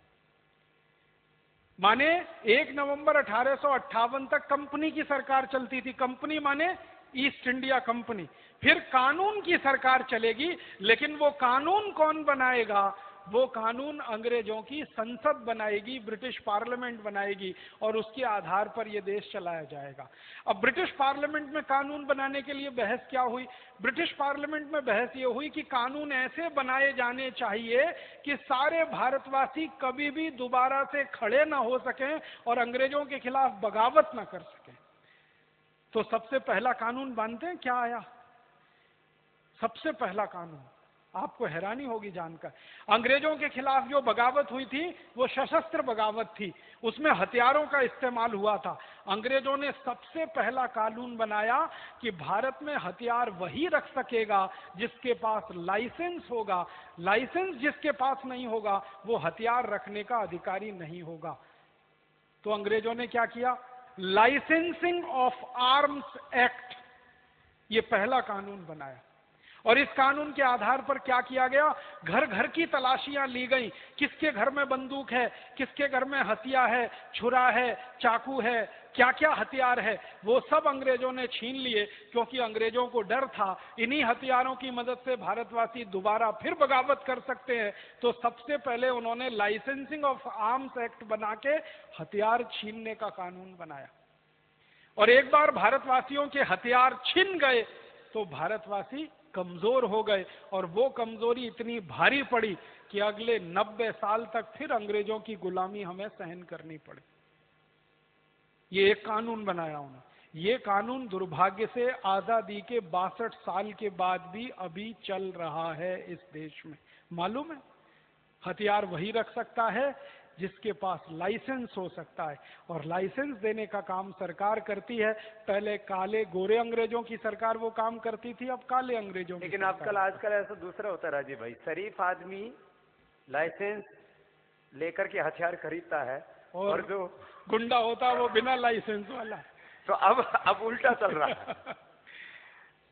माने 1 नवंबर 1858 तक कंपनी की सरकार चलती थी। कंपनी माने ईस्ट इंडिया कंपनी। फिर कानून की सरकार चलेगी, लेकिन वो कानून कौन बनाएगा? वो कानून अंग्रेजों की संसद बनाएगी, ब्रिटिश पार्लियामेंट बनाएगी, और उसके आधार पर यह देश चलाया जाएगा। अब ब्रिटिश पार्लियामेंट में कानून बनाने के लिए बहस क्या हुई? ब्रिटिश पार्लियामेंट में बहस यह हुई कि कानून ऐसे बनाए जाने चाहिए कि सारे भारतवासी कभी भी दोबारा से खड़े ना हो सकें और अंग्रेजों के खिलाफ बगावत ना कर सकें। तो सबसे पहला कानून जानते हैं क्या आया? सबसे पहला कानून, आपको हैरानी होगी जानकर, अंग्रेजों के खिलाफ जो बगावत हुई थी वो सशस्त्र बगावत थी, उसमें हथियारों का इस्तेमाल हुआ था। अंग्रेजों ने सबसे पहला कानून बनाया कि भारत में हथियार वही रख सकेगा जिसके पास लाइसेंस होगा। लाइसेंस जिसके पास नहीं होगा वो हथियार रखने का अधिकारी नहीं होगा। तो अंग्रेजों ने क्या किया? लाइसेंसिंग ऑफ आर्म्स एक्ट, ये पहला कानून बनाया। और इस कानून के आधार पर क्या किया गया? घर घर की तलाशियां ली गई। किसके घर में बंदूक है, किसके घर में हथिया है, छुरा है, चाकू है, क्या क्या हथियार है, वो सब अंग्रेजों ने छीन लिए, क्योंकि अंग्रेजों को डर था इन्हीं हथियारों की मदद से भारतवासी दोबारा फिर बगावत कर सकते हैं। तो सबसे पहले उन्होंने लाइसेंसिंग ऑफ आर्म्स एक्ट बना के हथियार छीनने का कानून बनाया। और एक बार भारतवासियों के हथियार छिन गए तो भारतवासी कमजोर हो गए, और वो कमजोरी इतनी भारी पड़ी कि अगले 90 साल तक फिर अंग्रेजों की गुलामी हमें सहन करनी पड़ी। ये एक कानून बनाया उन्होंने। ये कानून दुर्भाग्य से आजादी के 62 साल के बाद भी अभी चल रहा है इस देश में। मालूम है, हथियार वही रख सकता है जिसके पास लाइसेंस हो सकता है, और लाइसेंस देने का काम सरकार करती है। पहले काले गोरे अंग्रेजों की सरकार वो काम करती थी, अब काले अंग्रेजों की। लेकिन आजकल ऐसा दूसरा होता है राजीव भाई, शरीफ आदमी लाइसेंस लेकर के हथियार खरीदता है और जो गुंडा होता है वो बिना लाइसेंस वाला। तो अब उल्टा चल रहा है।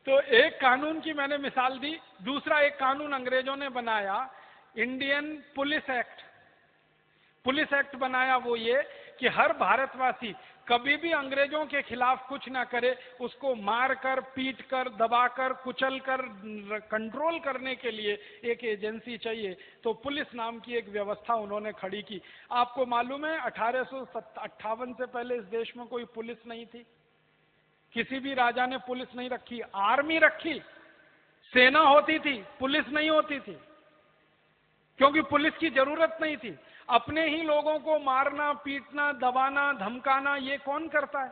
तो एक कानून की मैंने मिसाल दी। दूसरा एक कानून अंग्रेजों ने बनाया, Indian police act. Police act बनाया वो ये कि हर भारतवासी कभी भी अंग्रेजों के खिलाफ कुछ ना करे, उसको मारकर, पीटकर, दबाकर, कुचलकर कंट्रोल करने के लिए एक एजेंसी चाहिए। तो पुलिस नाम की एक व्यवस्था उन्होंने खड़ी की। आपको मालूम है 1858 से पहले इस देश में कोई पुलिस नहीं थी। किसी भी राजा ने पुलिस नहीं रखी। आर्मी रखी, सेना होती थी, पुलिस नहीं होती थी, क्योंकि पुलिस की जरूरत नहीं थी। अपने ही लोगों को मारना, पीटना, दबाना, धमकाना ये कौन करता है?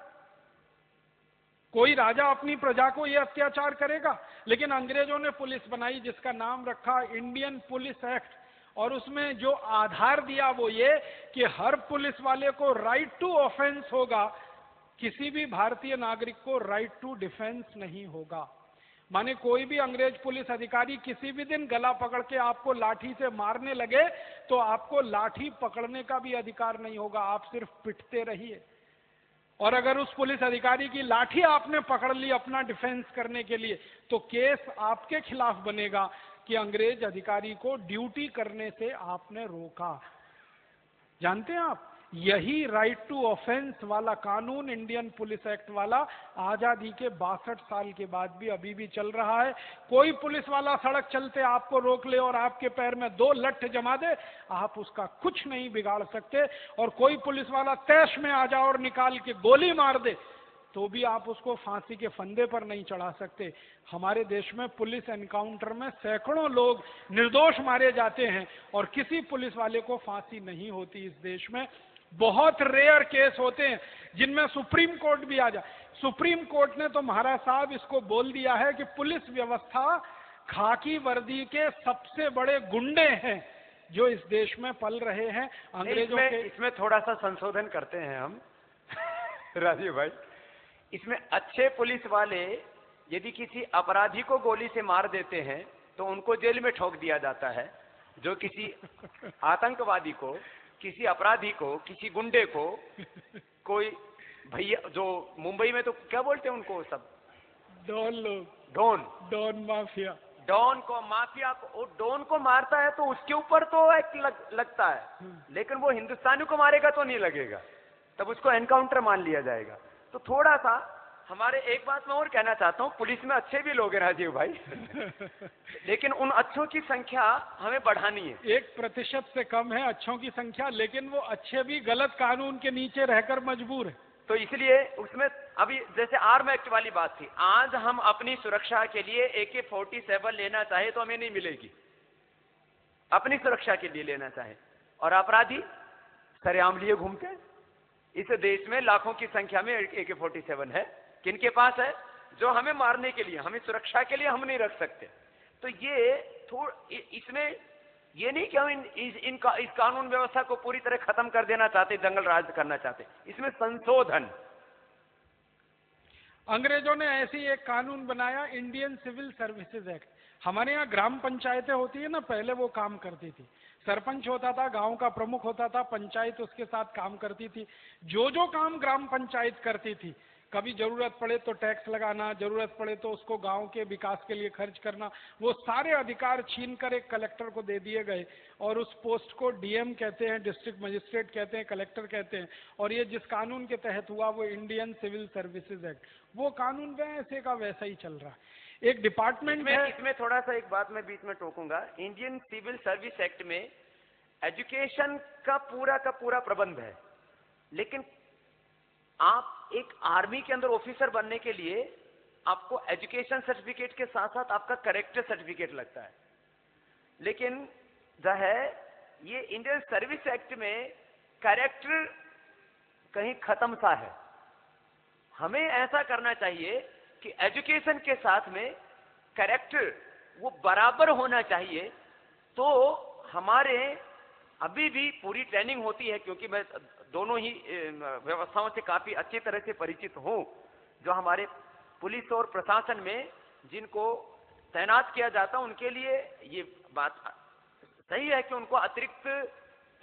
कोई राजा अपनी प्रजा को ये अत्याचार करेगा? लेकिन अंग्रेजों ने पुलिस बनाई जिसका नाम रखा इंडियन पुलिस एक्ट, और उसमें जो आधार दिया वो ये कि हर पुलिस वाले को राइट टू ऑफेंस होगा, किसी भी भारतीय नागरिक को राइट टू डिफेंस नहीं होगा। माने कोई भी अंग्रेज पुलिस अधिकारी किसी भी दिन गला पकड़ के आपको लाठी से मारने लगे तो आपको लाठी पकड़ने का भी अधिकार नहीं होगा, आप सिर्फ पिटते रहिए। और अगर उस पुलिस अधिकारी की लाठी आपने पकड़ ली अपना डिफेंस करने के लिए तो केस आपके खिलाफ बनेगा कि अंग्रेज अधिकारी को ड्यूटी करने से आपने रोका। जानते हैं आप, यही राइट टू ऑफेंस वाला कानून, इंडियन पुलिस एक्ट वाला, आजादी के 62 साल के बाद भी अभी भी चल रहा है। कोई पुलिस वाला सड़क चलते आपको रोक ले और आपके पैर में 2 लठ जमा दे, आप उसका कुछ नहीं बिगाड़ सकते। और कोई पुलिस वाला तैश में आ जाए और निकाल के गोली मार दे तो भी आप उसको फांसी के फंदे पर नहीं चढ़ा सकते। हमारे देश में पुलिस एनकाउंटर में सैकड़ों लोग निर्दोष मारे जाते हैं और किसी पुलिस वाले को फांसी नहीं होती इस देश में। बहुत रेयर केस होते हैं जिनमें सुप्रीम कोर्ट भी आ जाए। सुप्रीम कोर्ट ने तो महाराज साहब इसको बोल दिया है कि पुलिस व्यवस्था खाकी वर्दी के सबसे बड़े गुंडे हैं जो इस देश में पल रहे हैं अंग्रेजों के। इसमें थोड़ा सा संशोधन करते हैं हम राजीव भाई। इसमें अच्छे पुलिस वाले यदि किसी अपराधी को गोली से मार देते हैं तो उनको जेल में ठोक दिया जाता है। जो किसी आतंकवादी को, किसी अपराधी को, किसी गुंडे को, कोई भैया, जो मुंबई में तो क्या बोलते हैं उनको सब, डॉन लोग, डॉन माफिया, डॉन को, माफिया को, डॉन को मारता है तो उसके ऊपर तो एक लगता है, लेकिन वो हिंदुस्तानी को मारेगा तो नहीं लगेगा, तब उसको एनकाउंटर मान लिया जाएगा। तो थोड़ा सा हमारे, एक बात मैं और कहना चाहता हूँ, पुलिस में अच्छे भी लोग हैं राजीव भाई लेकिन उन अच्छों की संख्या हमें बढ़ानी है। 1% से कम है अच्छों की संख्या, लेकिन वो अच्छे भी गलत कानून के नीचे रहकर मजबूर है। तो इसलिए उसमें अभी जैसे आर्म एक्ट वाली बात थी, आज हम अपनी सुरक्षा के लिए AK-47 लेना चाहे तो हमें नहीं मिलेगी, अपनी सुरक्षा के लिए लेना चाहे, और अपराधी सरेआम लिए घूमते हैं। इस देश में लाखों की संख्या में AK-47 है, किनके पास है? जो हमें मारने के लिए, हमें सुरक्षा के लिए हम नहीं रख सकते। तो ये इसमें ये नहीं कि हम इस कानून व्यवस्था को पूरी तरह खत्म कर देना चाहते, जंगल राज करना चाहते, इसमें संशोधन। अंग्रेजों ने ऐसी एक कानून बनाया, इंडियन सिविल सर्विसेज एक्ट। हमारे यहाँ ग्राम पंचायतें होती है ना, पहले वो काम करती थी, सरपंच होता था, गांव का प्रमुख होता था, पंचायत उसके साथ काम करती थी। जो काम ग्राम पंचायत करती थी, कभी जरूरत पड़े तो टैक्स लगाना, जरूरत पड़े तो उसको गांव के विकास के लिए खर्च करना, वो सारे अधिकार छीनकर एक कलेक्टर को दे दिए गए, और उस पोस्ट को DM कहते हैं, डिस्ट्रिक्ट मजिस्ट्रेट कहते हैं, कलेक्टर कहते हैं। और ये जिस कानून के तहत हुआ वो इंडियन सिविल सर्विसेज एक्ट, वो कानून वैसे का वैसा ही चल रहा है। एक डिपार्टमेंट है, इसमें थोड़ा सा एक बात मैं बीच में टोकूंगा। इंडियन सिविल सर्विस एक्ट में एजुकेशन का पूरा प्रबंध है, लेकिन आप एक आर्मी के अंदर ऑफिसर बनने के लिए आपको एजुकेशन सर्टिफिकेट के साथ साथ आपका कैरेक्टर सर्टिफिकेट लगता है। लेकिन जो है ये इंडियन सर्विस एक्ट में कैरेक्टर कहीं खत्म सा है। हमें ऐसा करना चाहिए कि एजुकेशन के साथ में कैरेक्टर वो बराबर होना चाहिए। तो हमारे अभी भी पूरी ट्रेनिंग होती है, क्योंकि मैं दोनों ही व्यवस्थाओं से काफी अच्छी तरह से परिचित हूं। जो हमारे पुलिस और प्रशासन में जिनको तैनात किया जाता है उनके लिए ये बात सही है कि उनको अतिरिक्त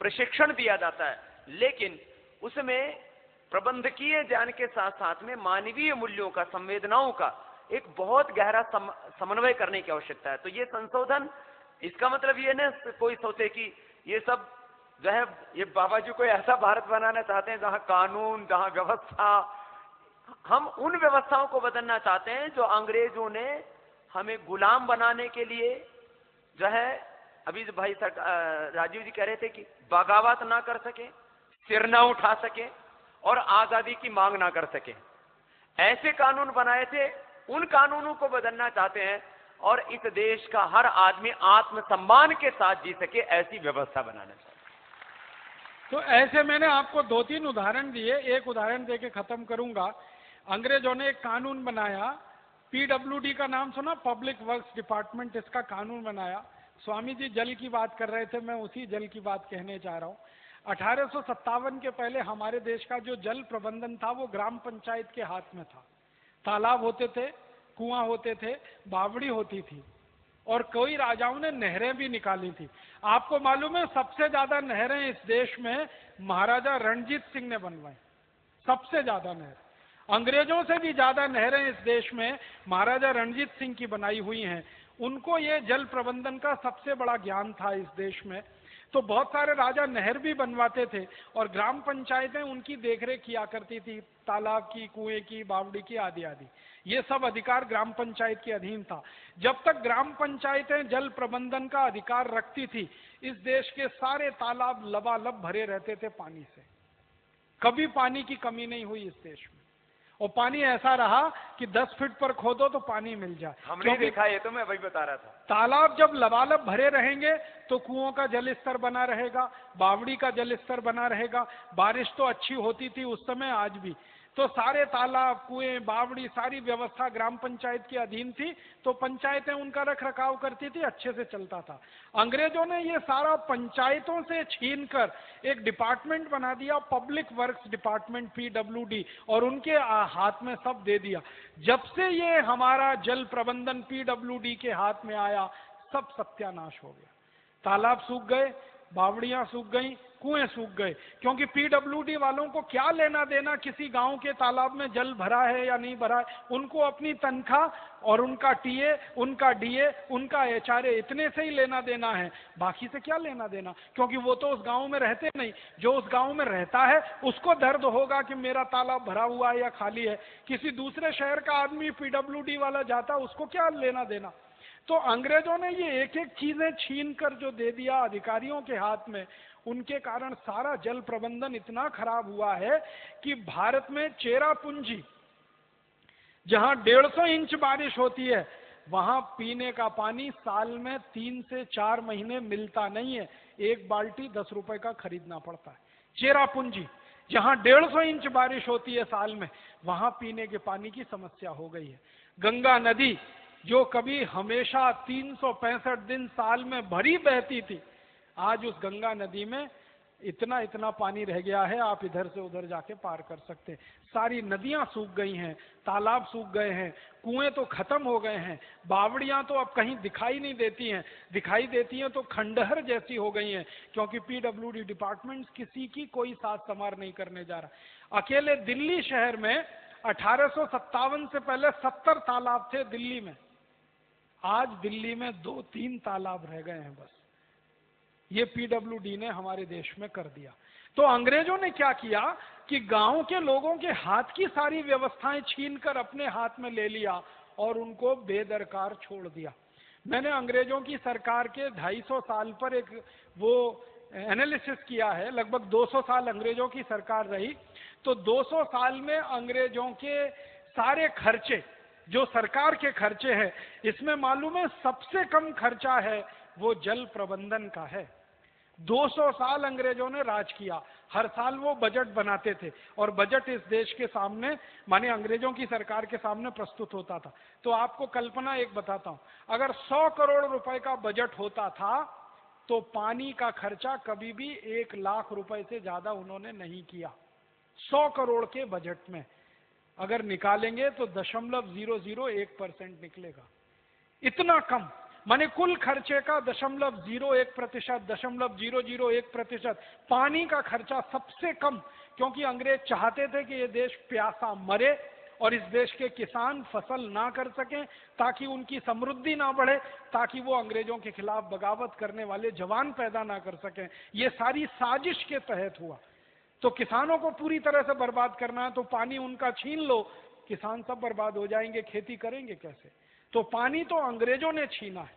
प्रशिक्षण दिया जाता है, लेकिन उसमें प्रबंधकीय ज्ञान के साथ साथ में मानवीय मूल्यों का, संवेदनाओं का एक बहुत गहरा समन्वय करने की आवश्यकता है। तो ये संशोधन, इसका मतलब ये न कोई सोचे कि ये सब जो है ये बाबा जी कोई ऐसा भारत बनाना चाहते हैं जहां कानून, जहां व्यवस्था, हम उन व्यवस्थाओं को बदलना चाहते हैं जो अंग्रेजों ने हमें गुलाम बनाने के लिए जो है, अभी जो भाई राजीव जी कह रहे थे कि बगावत ना कर सके, सिर ना उठा सके और आजादी की मांग ना कर सके, ऐसे कानून बनाए थे। उन कानूनों को बदलना चाहते हैं और इस देश का हर आदमी आत्मसम्मान के साथ जी सके, ऐसी व्यवस्था बनाना चाहते हैं। तो ऐसे मैंने आपको 2-3 उदाहरण दिए, एक उदाहरण देके खत्म करूंगा। अंग्रेजों ने एक कानून बनाया, PWD का नाम सुना, पब्लिक वर्क्स डिपार्टमेंट, इसका कानून बनाया। स्वामी जी जल की बात कर रहे थे, मैं उसी जल की बात कहने जा रहा हूं। 1857 के पहले हमारे देश का जो जल प्रबंधन था वो ग्राम पंचायत के हाथ में था। तालाब होते थे, कुआं होते थे, बावड़ी होती थी, और कई राजाओं ने नहरें भी निकाली थी। आपको मालूम है सबसे ज्यादा नहरें इस देश में महाराजा रणजीत सिंह ने बनवाई, सबसे ज्यादा नहर। अंग्रेजों से भी ज्यादा नहरें इस देश में महाराजा रणजीत सिंह की बनाई हुई हैं। उनको ये जल प्रबंधन का सबसे बड़ा ज्ञान था इस देश में। तो बहुत सारे राजा नहर भी बनवाते थे और ग्राम पंचायतें उनकी देखरेख किया करती थी, तालाब की, कुएं की, बावड़ी की, आदि आदि। ये सब अधिकार ग्राम पंचायत के अधीन था। जब तक ग्राम पंचायतें जल प्रबंधन का अधिकार रखती थी, इस देश के सारे तालाब लबालब भरे रहते थे पानी से, कभी पानी की कमी नहीं हुई इस देश में। और पानी ऐसा रहा कि 10 फीट पर खोदो तो पानी मिल जाए। हमने देखा, ये तो मैं वही बता रहा था। तालाब जब लबालब भरे रहेंगे तो कुओं का जल स्तर बना रहेगा, बावड़ी का जल स्तर बना रहेगा। बारिश तो अच्छी होती थी उस समय, आज भी तो सारे तालाब, कुएं, बावड़ी, सारी व्यवस्था ग्राम पंचायत के अधीन थी, तो पंचायतें उनका रख रखाव करती थी, अच्छे से चलता था। अंग्रेजों ने ये सारा पंचायतों से छीनकर एक डिपार्टमेंट बना दिया, पब्लिक वर्क्स डिपार्टमेंट, PWD, और उनके हाथ में सब दे दिया। जब से ये हमारा जल प्रबंधन PWD के हाथ में आया, सब सत्यानाश हो गया। तालाब सूख गए, बावड़ियां सूख गई, कुएं सूख गए, क्योंकि PWD वालों को क्या लेना देना किसी गांव के तालाब में जल भरा है या नहीं भरा है। उनको अपनी तनख्वाह और उनका TA, उनका DA, उनका HRA, इतने से ही लेना देना है, बाकी से क्या लेना देना, क्योंकि वो तो उस गांव में रहते नहीं। जो उस गांव में रहता है उसको दर्द होगा कि मेरा तालाब भरा हुआ है या खाली है। किसी दूसरे शहर का आदमी PWD वाला जाता, उसको क्या लेना देना। तो अंग्रेजों ने ये एक एक चीजें छीन कर जो दे दिया अधिकारियों के हाथ में, उनके कारण सारा जल प्रबंधन इतना खराब हुआ है कि भारत में चेरापूंजी, जहां 150 इंच बारिश होती है, वहां पीने का पानी साल में 3 से 4 महीने मिलता नहीं है। एक बाल्टी 10 रुपए का खरीदना पड़ता है। चेरापूंजी, जहां 150 इंच बारिश होती है साल में, वहां पीने के पानी की समस्या हो गई है। गंगा नदी, जो कभी हमेशा 365 दिन साल में भरी बहती थी, आज उस गंगा नदी में इतना इतना पानी रह गया है, आप इधर से उधर जाके पार कर सकते हैं। सारी नदियां सूख गई हैं, तालाब सूख गए हैं, कुएं तो खत्म हो गए हैं, बावड़ियां तो अब कहीं दिखाई नहीं देती हैं, दिखाई देती हैं तो खंडहर जैसी हो गई हैं, क्योंकि PWD डिपार्टमेंट किसी की कोई साथ संवार नहीं करने जा रहा। अकेले दिल्ली शहर में 1857 से पहले 70 तालाब थे दिल्ली में, आज दिल्ली में 2-3 तालाब रह गए हैं बस। ये PWD ने हमारे देश में कर दिया। तो अंग्रेजों ने क्या किया कि गांव के लोगों के हाथ की सारी व्यवस्थाएं छीनकर अपने हाथ में ले लिया और उनको बेदरकार छोड़ दिया। मैंने अंग्रेजों की सरकार के 250 साल पर एक वो एनालिसिस किया है। लगभग 200 साल अंग्रेजों की सरकार रही, तो 200 साल में अंग्रेजों के सारे खर्चे, जो सरकार के खर्चे हैं, इसमें मालूम है सबसे कम खर्चा है वो जल प्रबंधन का है। 200 साल अंग्रेजों ने राज किया, हर साल वो बजट बनाते थे और बजट इस देश के सामने, माने अंग्रेजों की सरकार के सामने प्रस्तुत होता था। तो आपको कल्पना एक बताता हूं, अगर 100 करोड़ रुपए का बजट होता था तो पानी का खर्चा कभी भी 1 लाख रुपए से ज्यादा उन्होंने नहीं किया। 100 करोड़ के बजट में अगर निकालेंगे तो 0.001% निकलेगा, इतना कम। माने कुल खर्चे का 0.01%, 0.001% पानी का खर्चा सबसे कम, क्योंकि अंग्रेज चाहते थे कि ये देश प्यासा मरे और इस देश के किसान फसल ना कर सकें, ताकि उनकी समृद्धि ना बढ़े, ताकि वो अंग्रेजों के खिलाफ बगावत करने वाले जवान पैदा ना कर सकें। ये सारी साजिश के तहत हुआ। तो किसानों को पूरी तरह से बर्बाद करना है, तो पानी उनका छीन लो, किसान सब बर्बाद हो जाएंगे, खेती करेंगे कैसे। तो पानी तो अंग्रेजों ने छीना है।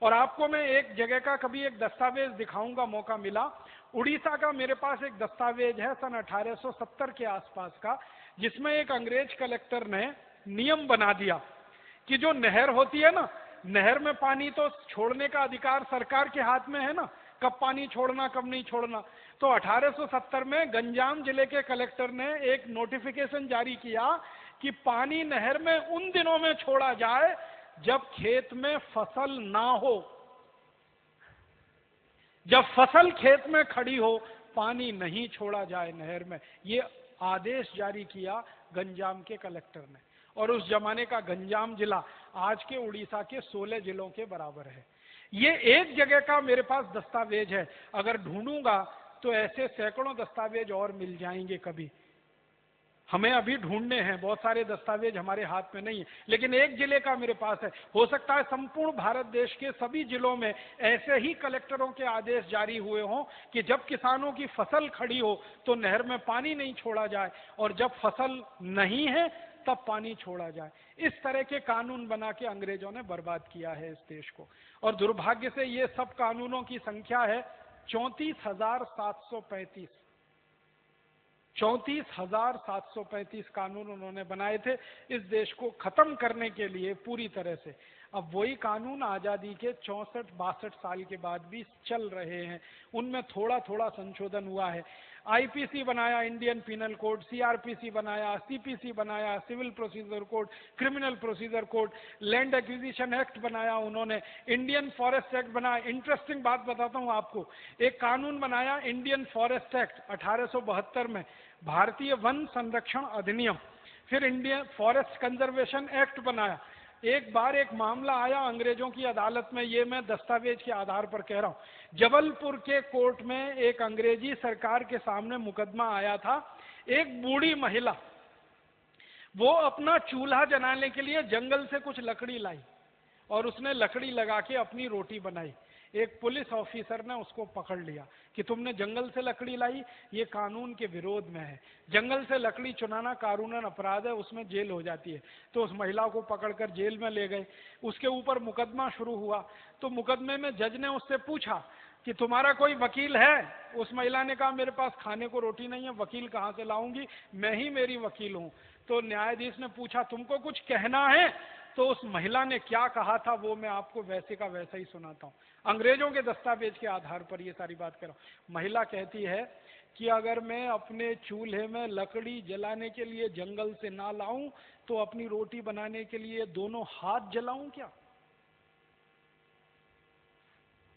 और आपको मैं एक जगह का कभी एक दस्तावेज दिखाऊंगा, मौका मिला। उड़ीसा का मेरे पास एक दस्तावेज है सन 1870 के आसपास का, जिसमें एक अंग्रेज कलेक्टर ने नियम बना दिया कि जो नहर होती है ना, नहर में पानी तो छोड़ने का अधिकार सरकार के हाथ में है ना, कब पानी छोड़ना कब नहीं छोड़ना। तो 1870 में गंजाम जिले के कलेक्टर ने एक नोटिफिकेशन जारी किया कि पानी नहर में उन दिनों में छोड़ा जाए जब खेत में फसल ना हो। जब फसल खेत में खड़ी हो, पानी नहीं छोड़ा जाए नहर में। ये आदेश जारी किया गंजाम के कलेक्टर ने। और उस जमाने का गंजाम जिला आज के उड़ीसा के 16 जिलों के बराबर है। ये एक जगह का मेरे पास दस्तावेज है, अगर ढूंढूंगा तो ऐसे सैकड़ों दस्तावेज और मिल जाएंगे। कभी हमें अभी ढूंढने हैं, बहुत सारे दस्तावेज हमारे हाथ में नहीं है, लेकिन एक जिले का मेरे पास है। हो सकता है संपूर्ण भारत देश के सभी जिलों में ऐसे ही कलेक्टरों के आदेश जारी हुए हों कि जब किसानों की फसल खड़ी हो तो नहर में पानी नहीं छोड़ा जाए, और जब फसल नहीं है तब पानी छोड़ा जाए। इस तरह के कानून बना के अंग्रेजों ने बर्बाद किया है इस देश को। और दुर्भाग्य से ये सब कानूनों की संख्या है 34,735। 34,735 कानून उन्होंने बनाए थे इस देश को खत्म करने के लिए पूरी तरह से। अब वही कानून आजादी के 64-62 साल के बाद भी चल रहे हैं, उनमें थोड़ा थोड़ा संशोधन हुआ है। आईपीसी बनाया, इंडियन पिनल कोड, सीआरपीसी बनाया, सीपीसी बनाया, civil procedure code, criminal procedure code, land acquisition act बनाया उन्होंने, इंडियन फॉरेस्ट एक्ट बनाया। इंटरेस्टिंग बात बताता हूं आपको, एक कानून बनाया इंडियन फॉरेस्ट एक्ट 1872 में, भारतीय वन संरक्षण अधिनियम। फिर इंडियन फॉरेस्ट कंजर्वेशन एक्ट बनाया। एक बार एक मामला आया अंग्रेजों की अदालत में, ये मैं दस्तावेज के आधार पर कह रहा हूं, जबलपुर के कोर्ट में एक अंग्रेजी सरकार के सामने मुकदमा आया था। एक बूढ़ी महिला, वो अपना चूल्हा जलाने के लिए जंगल से कुछ लकड़ी लाई और उसने लकड़ी लगा के अपनी रोटी बनाई। एक पुलिस ऑफिसर ने उसको पकड़ लिया कि तुमने जंगल से लकड़ी लाई, ये कानून के विरोध में है, जंगल से लकड़ी चुनाना कानूनन अपराध है, उसमें जेल हो जाती है। तो उस महिला को पकड़कर जेल में ले गए। उसके ऊपर मुकदमा शुरू हुआ। तो मुकदमे में जज ने उससे पूछा कि तुम्हारा कोई वकील है? उस महिला ने कहा मेरे पास खाने को रोटी नहीं है, वकील कहां से लाऊंगी, मैं ही मेरी वकील हूं। तो न्यायाधीश ने पूछा तुमको कुछ कहना है? तो उस महिला ने क्या कहा था वो मैं आपको वैसे का वैसा ही सुनाता हूं, अंग्रेजों के दस्तावेज के आधार पर ये सारी बात कर रहा हूं। महिला कहती है कि अगर मैं अपने चूल्हे में लकड़ी जलाने के लिए जंगल से ना लाऊं तो अपनी रोटी बनाने के लिए दोनों हाथ जलाऊं क्या?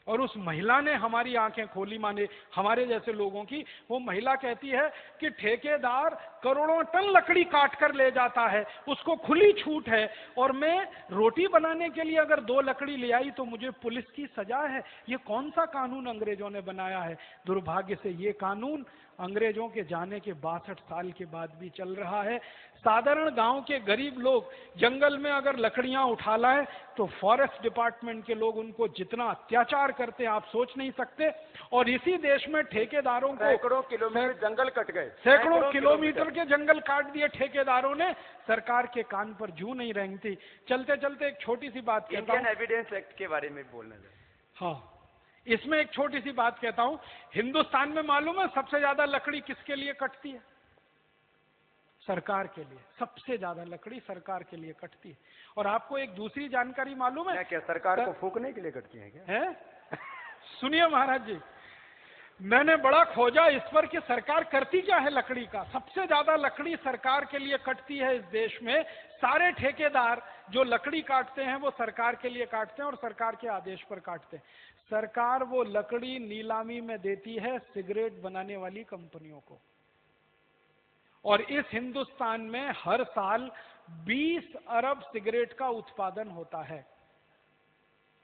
और उस महिला ने हमारी आंखें खोली, माने हमारे जैसे लोगों की। वो महिला कहती है कि ठेकेदार करोड़ों टन लकड़ी काट कर ले जाता है, उसको खुली छूट है, और मैं रोटी बनाने के लिए अगर 2 लकड़ी ले आई तो मुझे पुलिस की सजा है। ये कौन सा कानून अंग्रेजों ने बनाया है? दुर्भाग्य से ये कानून अंग्रेजों के जाने के 62 साल के बाद भी चल रहा है। साधारण गांव के गरीब लोग जंगल में अगर लकड़ियां उठा लाएं तो फॉरेस्ट डिपार्टमेंट के लोग उनको जितना अत्याचार करते हैं आप सोच नहीं सकते। और इसी देश में ठेकेदारों को सैकड़ों किलोमीटर जंगल कट गए, सैकड़ों किलोमीटर के जंगल काट दिए ठेकेदारों ने, सरकार के कान पर जू नहीं रेंगती। चलते चलते एक छोटी सी बात कहता हूं, इंडियन एविडेंस एक्ट के बारे में बोलना है। हाँ, इसमें एक छोटी सी बात कहता हूं, हिंदुस्तान में मालूम है सबसे ज्यादा लकड़ी किसके लिए कटती है? सरकार के लिए। सबसे ज्यादा लकड़ी सरकार के लिए कटती है। और आपको एक दूसरी जानकारी मालूम है? क्या सरकार को फूकने के लिए कटती है क्या? है? सुनिए महाराज जी, मैंने बड़ा खोजा इस पर कि सरकार करती क्या है लकड़ी का। सबसे ज्यादा लकड़ी सरकार के लिए कटती है इस देश में। सारे ठेकेदार जो लकड़ी काटते हैं वो सरकार के लिए काटते हैं और सरकार के आदेश पर काटते हैं। सरकार वो लकड़ी नीलामी में देती है सिगरेट बनाने वाली कंपनियों को। और इस हिंदुस्तान में हर साल 20 अरब सिगरेट का उत्पादन होता है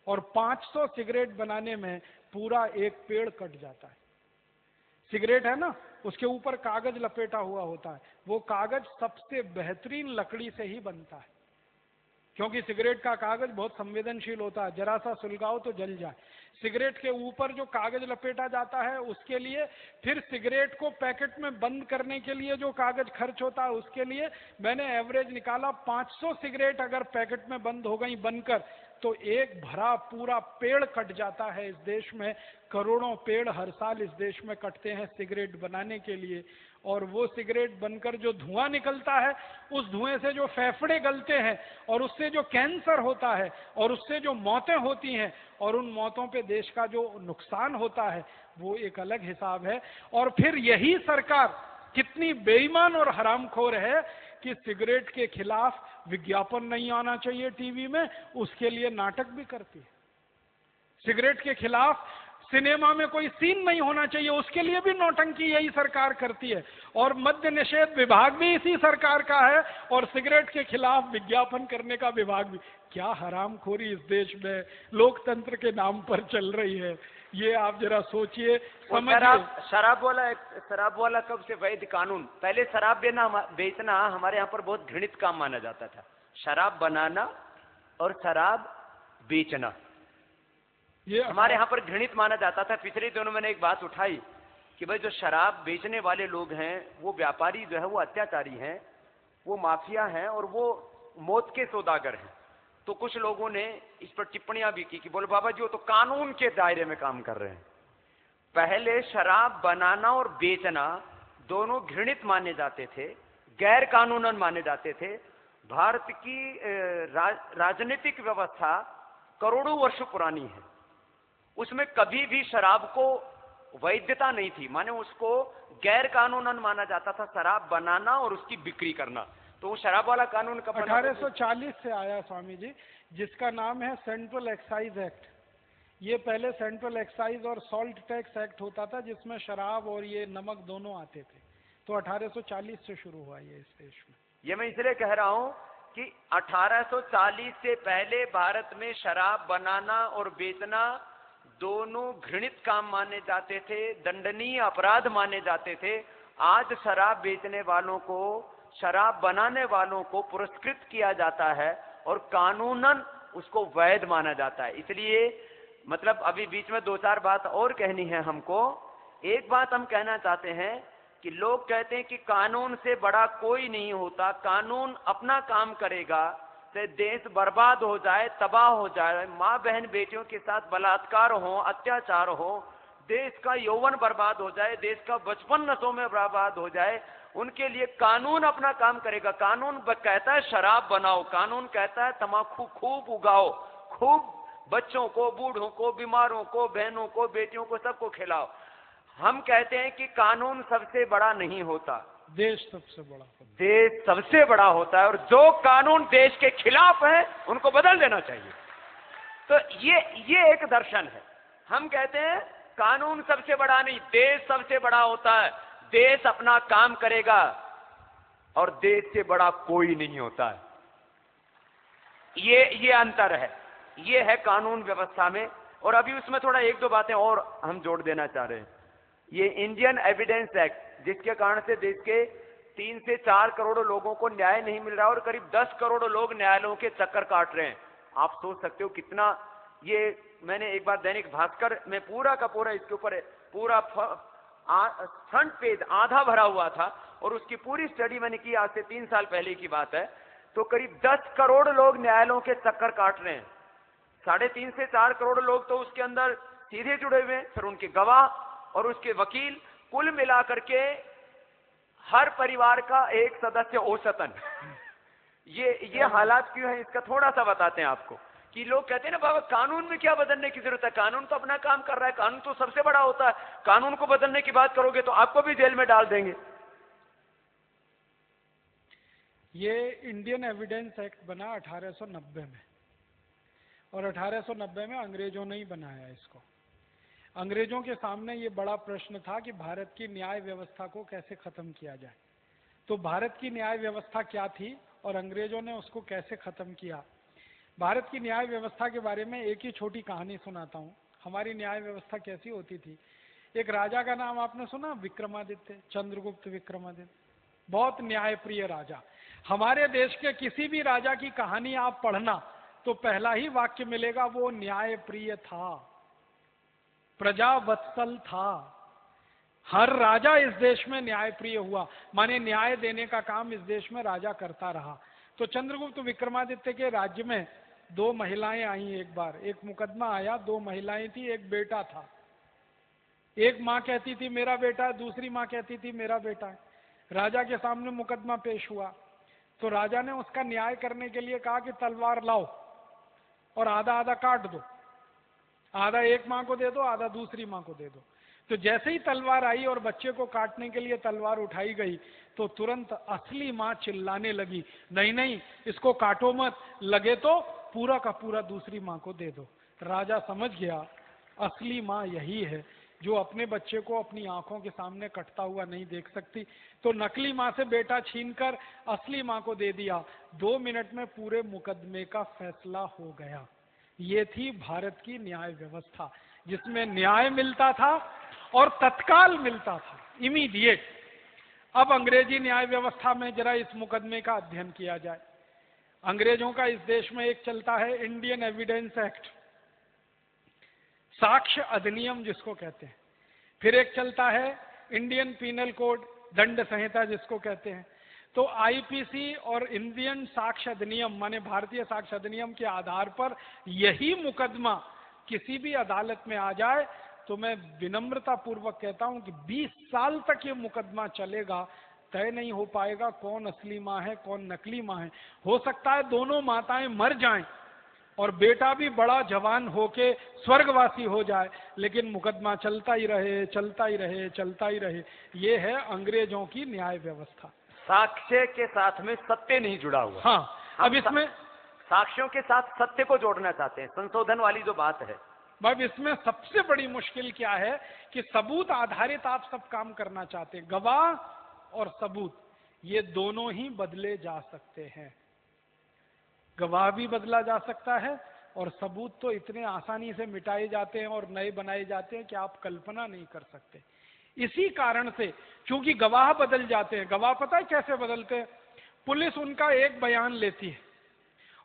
और 500 सिगरेट बनाने में पूरा एक पेड़ कट जाता है। सिगरेट है ना, उसके ऊपर कागज लपेटा हुआ होता है, वो कागज सबसे बेहतरीन लकड़ी से ही बनता है, क्योंकि सिगरेट का कागज बहुत संवेदनशील होता है, जरा सा सुलगाओ तो जल जाए। सिगरेट के ऊपर जो कागज लपेटा जाता है उसके लिए, फिर सिगरेट को पैकेट में बंद करने के लिए जो कागज खर्च होता है उसके लिए, मैंने एवरेज निकाला 500 सिगरेट अगर पैकेट में बंद हो गई बनकर तो एक भरा पूरा पेड़ कट जाता है। इस देश में करोड़ों पेड़ हर साल इस देश में कटते हैं सिगरेट बनाने के लिए। और वो सिगरेट बनकर जो धुआं निकलता है, उस धुएं से जो फेफड़े गलते हैं और उससे जो कैंसर होता है और उससे जो मौतें होती हैं और उन मौतों पे देश का जो नुकसान होता है वो एक अलग हिसाब है। और फिर यही सरकार कितनी बेईमान और हरामखोर है कि सिगरेट के खिलाफ विज्ञापन नहीं आना चाहिए टीवी में, उसके लिए नाटक भी करती है। सिगरेट के खिलाफ सिनेमा में कोई सीन नहीं होना चाहिए, उसके लिए भी नौटंकी यही सरकार करती है। और मद्य निषेध विभाग भी इसी सरकार का है और सिगरेट के खिलाफ विज्ञापन करने का विभाग भी। क्या हरामखोरी इस देश में लोकतंत्र के नाम पर चल रही है, ये आप जरा सोचिए, समझिए। शराब वाला कब से वैध कानून? पहले शराब बेचना हमारे यहाँ पर बहुत घृणित काम माना जाता था। शराब बनाना और शराब बेचना ये हमारे यहाँ पर घृणित माना जाता था। पिछले दिनों मैंने एक बात उठाई कि भाई जो शराब बेचने वाले लोग हैं वो व्यापारी जो है वो अत्याचारी हैं, वो माफिया हैं और वो मौत के सौदागर हैं। तो कुछ लोगों ने इस पर टिप्पणियां भी की कि बोले बाबा जी वो तो कानून के दायरे में काम कर रहे हैं। पहले शराब बनाना और बेचना दोनों घृणित माने जाते थे, गैर कानूनन माने जाते थे। भारत की राजनीतिक व्यवस्था करोड़ों वर्ष पुरानी है। उसमें कभी भी शराब को वैधता नहीं थी, माने उसको गैर कानूनन माना जाता था शराब बनाना और उसकी बिक्री करना। तो वो शराब वाला कानून कब 1840 से आया स्वामी जी, जिसका नाम है सेंट्रल एक्साइज एक्ट। ये पहले सेंट्रल एक्साइज और सॉल्ट टैक्स एक्ट होता था, जिसमें शराब और ये नमक दोनों आते थे। तो 1840 से शुरू हुआ ये इस देश में। ये मैं इसलिए कह रहा हूं कि 1840 से पहले भारत में शराब बनाना और बेचना दोनों घृणित काम माने जाते थे, दंडनीय अपराध माने जाते थे। आज शराब बेचने वालों को, शराब बनाने वालों को पुरस्कृत किया जाता है और कानूनन उसको वैध माना जाता है। इसलिए मतलब अभी बीच में 2-4 बात और कहनी है हमको। एक बात हम कहना चाहते हैं कि लोग कहते हैं कि कानून से बड़ा कोई नहीं होता, कानून अपना काम करेगा तो देश बर्बाद हो जाए, तबाह हो जाए, माँ बहन बेटियों के साथ बलात्कार हो, अत्याचार हो, देश का यौवन बर्बाद हो जाए, देश का बचपन नशों में बर्बाद हो जाए, उनके लिए कानून अपना काम करेगा। कानून कहता है शराब बनाओ, कानून कहता है तम्बाकू खूब उगाओ, खूब बच्चों को, बूढ़ों को, बीमारों को, बहनों को, बेटियों को, सबको खिलाओ। हम कहते हैं कि कानून सबसे बड़ा नहीं होता, देश सबसे बड़ा होता है। देश सबसे बड़ा होता है, और जो कानून देश के खिलाफ है उनको बदल देना चाहिए। तो ये एक दर्शन है। हम कहते हैं कानून सबसे बड़ा नहीं, देश सबसे बड़ा होता है। देश अपना काम करेगा और देश से बड़ा कोई नहीं होता है। ये अंतर है, ये है कानून व्यवस्था में। और अभी उसमें थोड़ा 1-2 बातें और हम जोड़ देना चाह रहे हैं। ये इंडियन एविडेंस एक्ट, जिसके कारण से देश के 3 से 4 करोड़ लोगों को न्याय नहीं मिल रहा और करीब 10 करोड़ लोग न्यायालयों के चक्कर काट रहे हैं। आप सोच सकते हो कितना। ये मैंने एक बार दैनिक भास्कर में पूरा का पूरा इसके ऊपर पूरा फ्रंट पेज आधा भरा हुआ था और उसकी पूरी स्टडी मैंने की, आज से 3 साल पहले की बात है। तो करीब 10 करोड़ लोग न्यायालयों के चक्कर काट रहे हैं। 3.5 से 4 करोड़ लोग तो उसके अंदर सीधे जुड़े हुए हैं, फिर उनके गवाह और उसके वकील, कुल मिलाकर के हर परिवार का एक सदस्य औसतन। ये हालात क्यों है, इसका थोड़ा सा बताते हैं आपको। कि लोग कहते हैं ना बाबा कानून में क्या बदलने की जरूरत है, कानून तो अपना काम कर रहा है, कानून तो सबसे बड़ा होता है, कानून को बदलने की बात करोगे तो आपको भी जेल में डाल देंगे। ये इंडियन एविडेंस एक्ट बना 1890 में, और 1890 में अंग्रेजों ने ही बनाया इसको। अंग्रेजों के सामने ये बड़ा प्रश्न था कि भारत की न्याय व्यवस्था को कैसे खत्म किया जाए। तो भारत की न्याय व्यवस्था क्या थी और अंग्रेजों ने उसको कैसे खत्म किया। भारत की न्याय व्यवस्था के बारे में एक ही छोटी कहानी सुनाता हूँ। हमारी न्याय व्यवस्था कैसी होती थी। एक राजा का नाम आपने सुना, विक्रमादित्य, चंद्रगुप्त विक्रमादित्य, बहुत न्यायप्रिय राजा। हमारे देश के किसी भी राजा की कहानी आप पढ़ना तो पहला ही वाक्य मिलेगा, वो न्यायप्रिय था, प्रजावत्सल था। हर राजा इस देश में न्यायप्रिय हुआ, माने न्याय देने का काम इस देश में राजा करता रहा। तो चंद्रगुप्त विक्रमादित्य के राज्य में 2 महिलाएं आई। एक बार एक मुकदमा आया, 2 महिलाएं थी, एक बेटा था। एक माँ कहती थी मेरा बेटा है, दूसरी माँ कहती थी मेरा बेटा है। राजा के सामने मुकदमा पेश हुआ तो राजा ने उसका न्याय करने के लिए कहा कि तलवार लाओ और आधा आधा काट दो, आधा एक माँ को दे दो, आधा दूसरी माँ को दे दो। तो जैसे ही तलवार आई और बच्चे को काटने के लिए तलवार उठाई गई तो तुरंत असली माँ चिल्लाने लगी, नहीं नहीं इसको काटो मत, लगे तो पूरा का पूरा दूसरी माँ को दे दो। राजा समझ गया असली माँ यही है जो अपने बच्चे को अपनी आंखों के सामने कटता हुआ नहीं देख सकती। तो नकली माँ से बेटा छीनकर असली माँ को दे दिया। 2 मिनट में पूरे मुकदमे का फैसला हो गया। ये थी भारत की न्याय व्यवस्था, जिसमें न्याय मिलता था और तत्काल मिलता था, इमीडिएट। अब अंग्रेजी न्याय व्यवस्था में जरा इस मुकदमे का अध्ययन किया जाए। अंग्रेजों का इस देश में एक चलता है इंडियन एविडेंस एक्ट, साक्ष्य अधिनियम जिसको कहते हैं। फिर एक चलता है इंडियन पीनल कोड, दंड संहिता जिसको कहते हैं। तो आईपीसी और इंडियन साक्ष्य अधिनियम माने भारतीय साक्ष्य अधिनियम के आधार पर यही मुकदमा किसी भी अदालत में आ जाए तो मैं विनम्रता पूर्वक कहता हूं कि 20 साल तक ये मुकदमा चलेगा, तय नहीं हो पाएगा कौन असली माँ है कौन नकली माँ है। हो सकता है दोनों माताएं मर जाएं और बेटा भी बड़ा जवान होके स्वर्गवासी हो जाए, लेकिन मुकदमा चलता ही रहे चलता ही रहे चलता ही रहे। ये है अंग्रेजों की न्याय व्यवस्था। साक्ष्य के साथ में सत्य नहीं जुड़ा हुआ। हाँ, अब इसमें साक्ष्यों के साथ सत्य को जोड़ना चाहते हैं, संशोधन वाली जो बात है। अब इसमें सबसे बड़ी मुश्किल क्या है कि सबूत आधारित आप सब काम करना चाहते हैं। गवाह और सबूत ये दोनों ही बदले जा सकते हैं। गवाह भी बदला जा सकता है और सबूत तो इतने आसानी से मिटाए जाते हैं और नए बनाए जाते हैं कि आप कल्पना नहीं कर सकते। इसी कारण से चूंकि गवाह बदल जाते हैं, गवाह पता है कैसे बदलते हैं? पुलिस उनका एक बयान लेती है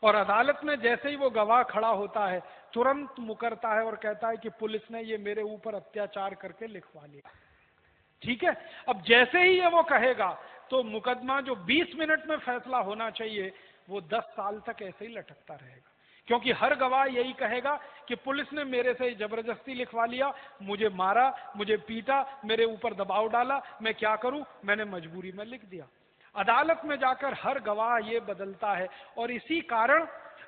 और अदालत में जैसे ही वो गवाह खड़ा होता है तुरंत मुकरता है और कहता है कि पुलिस ने ये मेरे ऊपर अत्याचार करके लिखवा लिया। ठीक है, अब जैसे ही ये वो कहेगा तो मुकदमा जो 20 मिनट में फैसला होना चाहिए वो 10 साल तक ऐसे ही लटकता रहेगा, क्योंकि हर गवाह यही कहेगा कि पुलिस ने मेरे से जबरदस्ती लिखवा लिया, मुझे मारा, मुझे पीटा, मेरे ऊपर दबाव डाला, मैं क्या करूं, मैंने मजबूरी में लिख दिया। अदालत में जाकर हर गवाह ये बदलता है और इसी कारण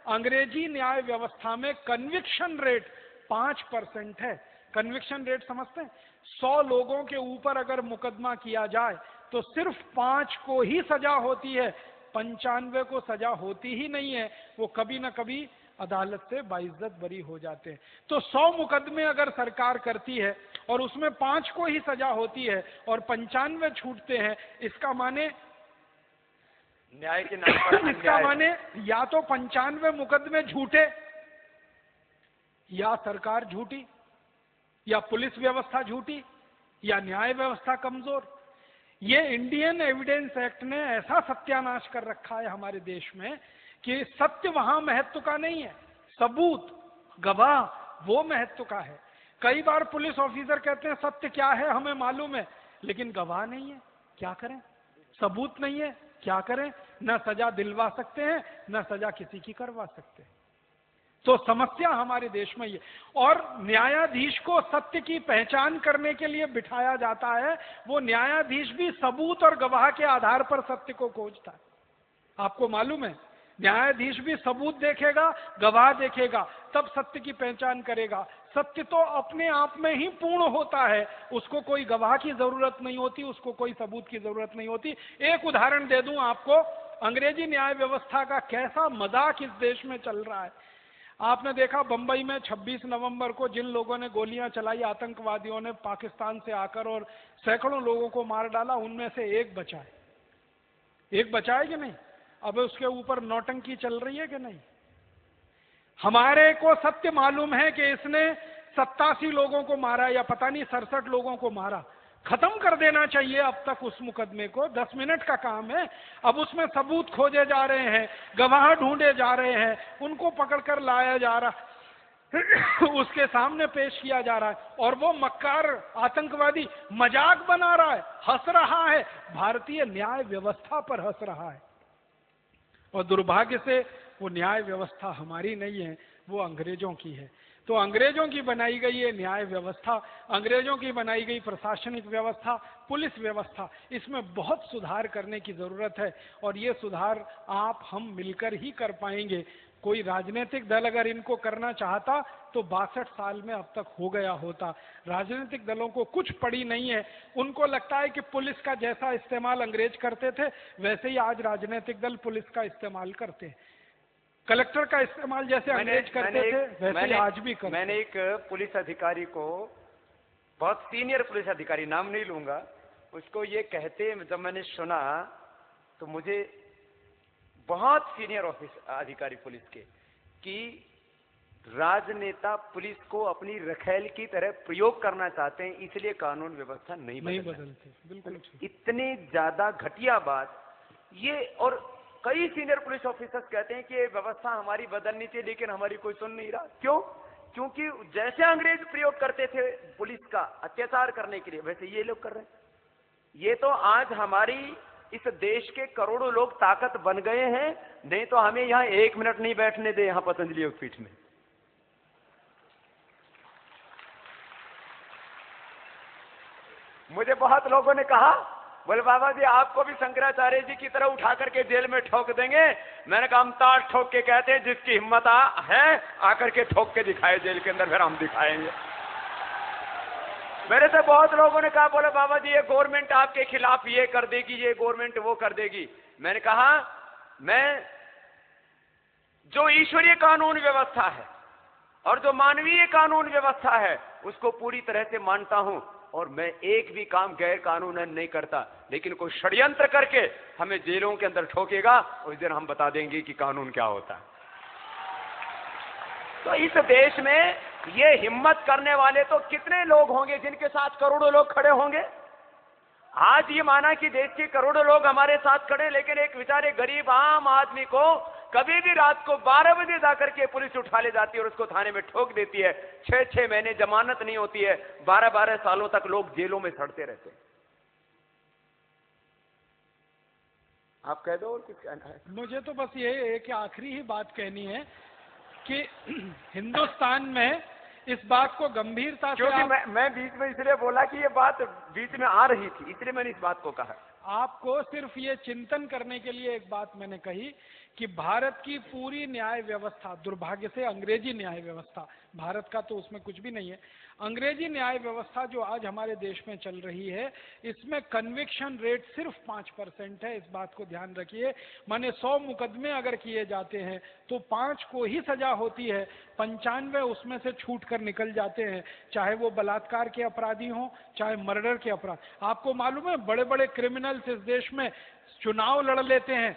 अंग्रेजी न्याय व्यवस्था में कन्विक्शन रेट 5% है। कन्विक्शन रेट समझते हैं? 100 लोगों के ऊपर अगर मुकदमा किया जाए तो सिर्फ 5 को ही सजा होती है, 95 को सजा होती ही नहीं है। वो कभी ना कभी अदालत से बाइज्जत बरी हो जाते हैं। तो 100 मुकदमे अगर सरकार करती है और उसमें 5 को ही सजा होती है और 95 छूटते हैं, इसका माने न्याय के नाम पर इसका माने या तो 95 मुकदमे झूठे, या सरकार झूठी, या पुलिस व्यवस्था झूठी, या न्याय व्यवस्था कमजोर। ये इंडियन एविडेंस एक्ट ने ऐसा सत्यानाश कर रखा है हमारे देश में कि सत्य वहां महत्व का नहीं है, सबूत गवाह वो महत्व का है। कई बार पुलिस ऑफिसर कहते हैं सत्य क्या है हमें मालूम है, लेकिन गवाह नहीं है, क्या करें? सबूत नहीं है, क्या करें? न सजा दिलवा सकते हैं न सजा किसी की करवा सकते। तो समस्या हमारे देश में ये, और न्यायाधीश को सत्य की पहचान करने के लिए बिठाया जाता है, वो न्यायाधीश भी सबूत और गवाह के आधार पर सत्य को खोजता है। आपको मालूम है, न्यायाधीश भी सबूत देखेगा, गवाह देखेगा, तब सत्य की पहचान करेगा। सत्य तो अपने आप में ही पूर्ण होता है, उसको कोई गवाह की जरूरत नहीं होती, उसको कोई सबूत की जरूरत नहीं होती। एक उदाहरण दे दूं आपको, अंग्रेजी न्याय व्यवस्था का कैसा मजाक इस देश में चल रहा है। आपने देखा बंबई में 26 नवंबर को जिन लोगों ने गोलियां चलाई, आतंकवादियों ने पाकिस्तान से आकर और सैकड़ों लोगों को मार डाला, उनमें से एक बचा है। एक बचा है कि नहीं? अब उसके ऊपर नौटंकी चल रही है कि नहीं? हमारे को सत्य मालूम है कि इसने 87 लोगों को मारा या पता नहीं 67 लोगों को मारा। खत्म कर देना चाहिए अब तक उस मुकदमे को, 10 मिनट का काम है। अब उसमें सबूत खोजे जा रहे हैं, गवाह ढूंढे जा रहे हैं, उनको पकड़कर लाया जा रहा उसके सामने पेश किया जा रहा है, और वो मक्कार आतंकवादी मजाक बना रहा है, हंस रहा है, भारतीय न्याय व्यवस्था पर हंस रहा है। और दुर्भाग्य से वो न्याय व्यवस्था हमारी नहीं है, वो अंग्रेजों की है। तो अंग्रेजों की बनाई गई ये न्याय व्यवस्था, अंग्रेजों की बनाई गई प्रशासनिक व्यवस्था, पुलिस व्यवस्था, इसमें बहुत सुधार करने की जरूरत है। और ये सुधार आप हम मिलकर ही कर पाएंगे। कोई राजनीतिक दल अगर इनको करना चाहता तो 62 साल में अब तक हो गया होता। राजनीतिक दलों को कुछ पड़ी नहीं है, उनको लगता है कि पुलिस का जैसा इस्तेमाल अंग्रेज करते थे वैसे ही आज राजनीतिक दल पुलिस का इस्तेमाल करते हैं। कलेक्टर का इस्तेमाल जैसे अंग्रेज करते थे वैसे ही आज भी करते। मैंने एक पुलिस अधिकारी को, बहुत सीनियर पुलिस अधिकारी, नाम नहीं लूंगा, उसको ये कहते जब मैंने सुना तो मुझे, बहुत सीनियर अधिकारी पुलिस के, कि राजनेता पुलिस को अपनी रखैल की तरह प्रयोग करना चाहते हैं, इसलिए कानून व्यवस्था नहीं बदलते। बिल्कुल इतनी ज्यादा घटिया बात ये। और कई सीनियर पुलिस ऑफिसर्स कहते हैं कि ये व्यवस्था हमारी बदलनी चाहिए, लेकिन हमारी कोई सुन नहीं रहा। क्यों? क्योंकि जैसे अंग्रेज प्रयोग करते थे पुलिस का अत्याचार करने के लिए, वैसे ये लोग कर रहे हैं। ये तो आज हमारी इस देश के करोड़ों लोग ताकत बन गए हैं, नहीं तो हमें यहां 1 मिनट नहीं बैठने दे यहां पतंजलि योगपीठ में। मुझे बहुत लोगों ने कहा बोले बाबा जी आपको भी शंकराचार्य जी की तरह उठा करके जेल में ठोक देंगे। मैंने कहा हम ताश ठोक के कहते हैं, जिसकी हिम्मत है आकर के ठोक के दिखाए जेल के अंदर, फिर हम दिखाएंगे। मेरे से बहुत लोगों ने कहा, बोले बाबा जी ये गवर्नमेंट आपके खिलाफ ये कर देगी, ये गवर्नमेंट वो कर देगी। मैंने कहा मैं जो ईश्वरीय कानून व्यवस्था है और जो मानवीय कानून व्यवस्था है उसको पूरी तरह से मानता हूं, और मैं एक भी काम गैर कानूनन नहीं करता। लेकिन कोई षड्यंत्र करके हमें जेलों के अंदर ठोकेगा, उस दिन हम बता देंगे कि कानून क्या होता है। तो इस देश में ये हिम्मत करने वाले तो कितने लोग होंगे जिनके साथ करोड़ों लोग खड़े होंगे। आज ये माना कि देश के करोड़ों लोग हमारे साथ खड़े, लेकिन एक बेचारे गरीब आम आदमी को कभी भी रात को 12 बजे जाकर के पुलिस उठा ले जाती है और उसको थाने में ठोक देती है। 6-6 महीने जमानत नहीं होती है, 12-12 सालों तक लोग जेलों में सड़ते रहते हैं। आप कह दो और कुछ कहना है? मुझे तो बस ये एक आखिरी ही बात कहनी है कि हिंदुस्तान में इस बात को गंभीरता से, क्योंकि मैं बीच में इसलिए बोला कि ये बात बीच में आ रही थी, इसलिए मैंने इस बात को कहा। आपको सिर्फ ये चिंतन करने के लिए एक बात मैंने कही कि भारत की पूरी न्याय व्यवस्था, दुर्भाग्य से अंग्रेजी न्याय व्यवस्था, भारत का तो उसमें कुछ भी नहीं है, अंग्रेजी न्याय व्यवस्था जो आज हमारे देश में चल रही है, इसमें कन्विक्शन रेट सिर्फ 5% है। इस बात को ध्यान रखिए। माने 100 मुकदमे अगर किए जाते हैं तो 5 को ही सजा होती है, 95 उसमें से छूट कर निकल जाते हैं, चाहे वो बलात्कार के अपराधी हों, चाहे मर्डर के अपराध। आपको मालूम है बड़े बड़े क्रिमिनल्स इस देश में चुनाव लड़ लेते हैं,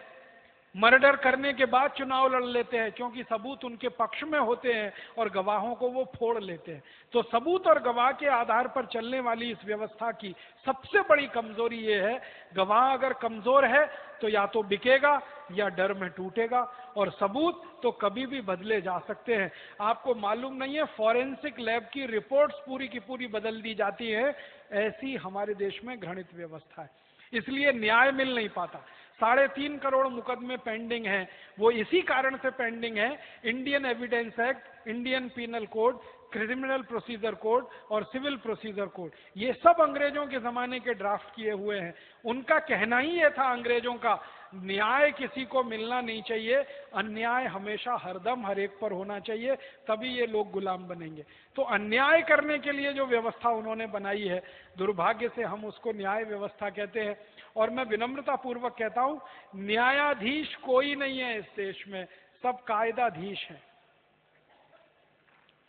मर्डर करने के बाद चुनाव लड़ लेते हैं, क्योंकि सबूत उनके पक्ष में होते हैं और गवाहों को वो फोड़ लेते हैं। तो सबूत और गवाह के आधार पर चलने वाली इस व्यवस्था की सबसे बड़ी कमजोरी ये है, गवाह अगर कमजोर है तो या तो बिकेगा या डर में टूटेगा, और सबूत तो कभी भी बदले जा सकते हैं। आपको मालूम नहीं है, फॉरेंसिक लैब की रिपोर्ट्स पूरी की पूरी बदल दी जाती है। ऐसी हमारे देश में घृणित व्यवस्था है, इसलिए न्याय मिल नहीं पाता। 3.5 करोड़ मुकदमे पेंडिंग हैं, वो इसी कारण से पेंडिंग है, Indian evidence act, Indian penal code, criminal procedure code और सिविल प्रोसीजर कोड, ये सब अंग्रेजों के जमाने के ड्राफ्ट किए हुए हैं। उनका कहना ही ये था अंग्रेजों का, न्याय किसी को मिलना नहीं चाहिए, अन्याय हमेशा हरदम हर एक पर होना चाहिए, तभी ये लोग गुलाम बनेंगे। तो अन्याय करने के लिए जो व्यवस्था उन्होंने बनाई है, दुर्भाग्य से हम उसको न्याय व्यवस्था कहते हैं। और मैं विनम्रता पूर्वक कहता हूं, न्यायाधीश कोई नहीं है इस देश में, सब कायदाधीश हैं,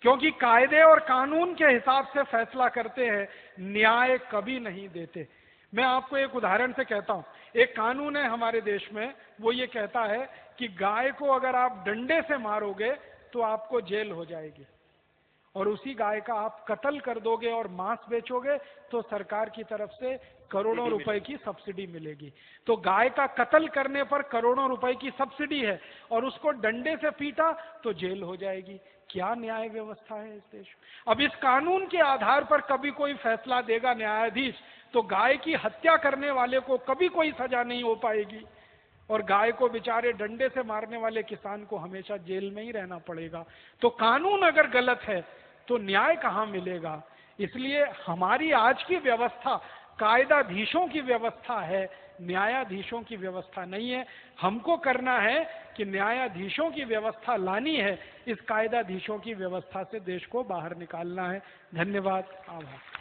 क्योंकि कायदे और कानून के हिसाब से फैसला करते हैं, न्याय कभी नहीं देते। मैं आपको एक उदाहरण से कहता हूं, एक कानून है हमारे देश में, वो ये कहता है कि गाय को अगर आप डंडे से मारोगे तो आपको जेल हो जाएगी, और उसी गाय का आप कत्ल कर दोगे और मांस बेचोगे तो सरकार की तरफ से करोड़ों रुपए की सब्सिडी मिलेगी। तो गाय का कत्ल करने पर करोड़ों रुपए की सब्सिडी है, और उसको डंडे से पीटा तो जेल हो जाएगी। क्या न्याय व्यवस्था है इस देश में? अब इस कानून के आधार पर कभी कोई फैसला देगा न्यायाधीश, तो गाय की हत्या करने वाले को कभी कोई सजा नहीं हो पाएगी, और गाय को बेचारे डंडे से मारने वाले किसान को हमेशा जेल में ही रहना पड़ेगा। तो कानून अगर गलत है तो न्याय कहां मिलेगा? इसलिए हमारी आज की व्यवस्था कायदाधीशों की व्यवस्था है, न्यायाधीशों की व्यवस्था नहीं है। हमको करना है कि न्यायाधीशों की व्यवस्था लानी है, इस कायदाधीशों की व्यवस्था से देश को बाहर निकालना है। धन्यवाद, आभार।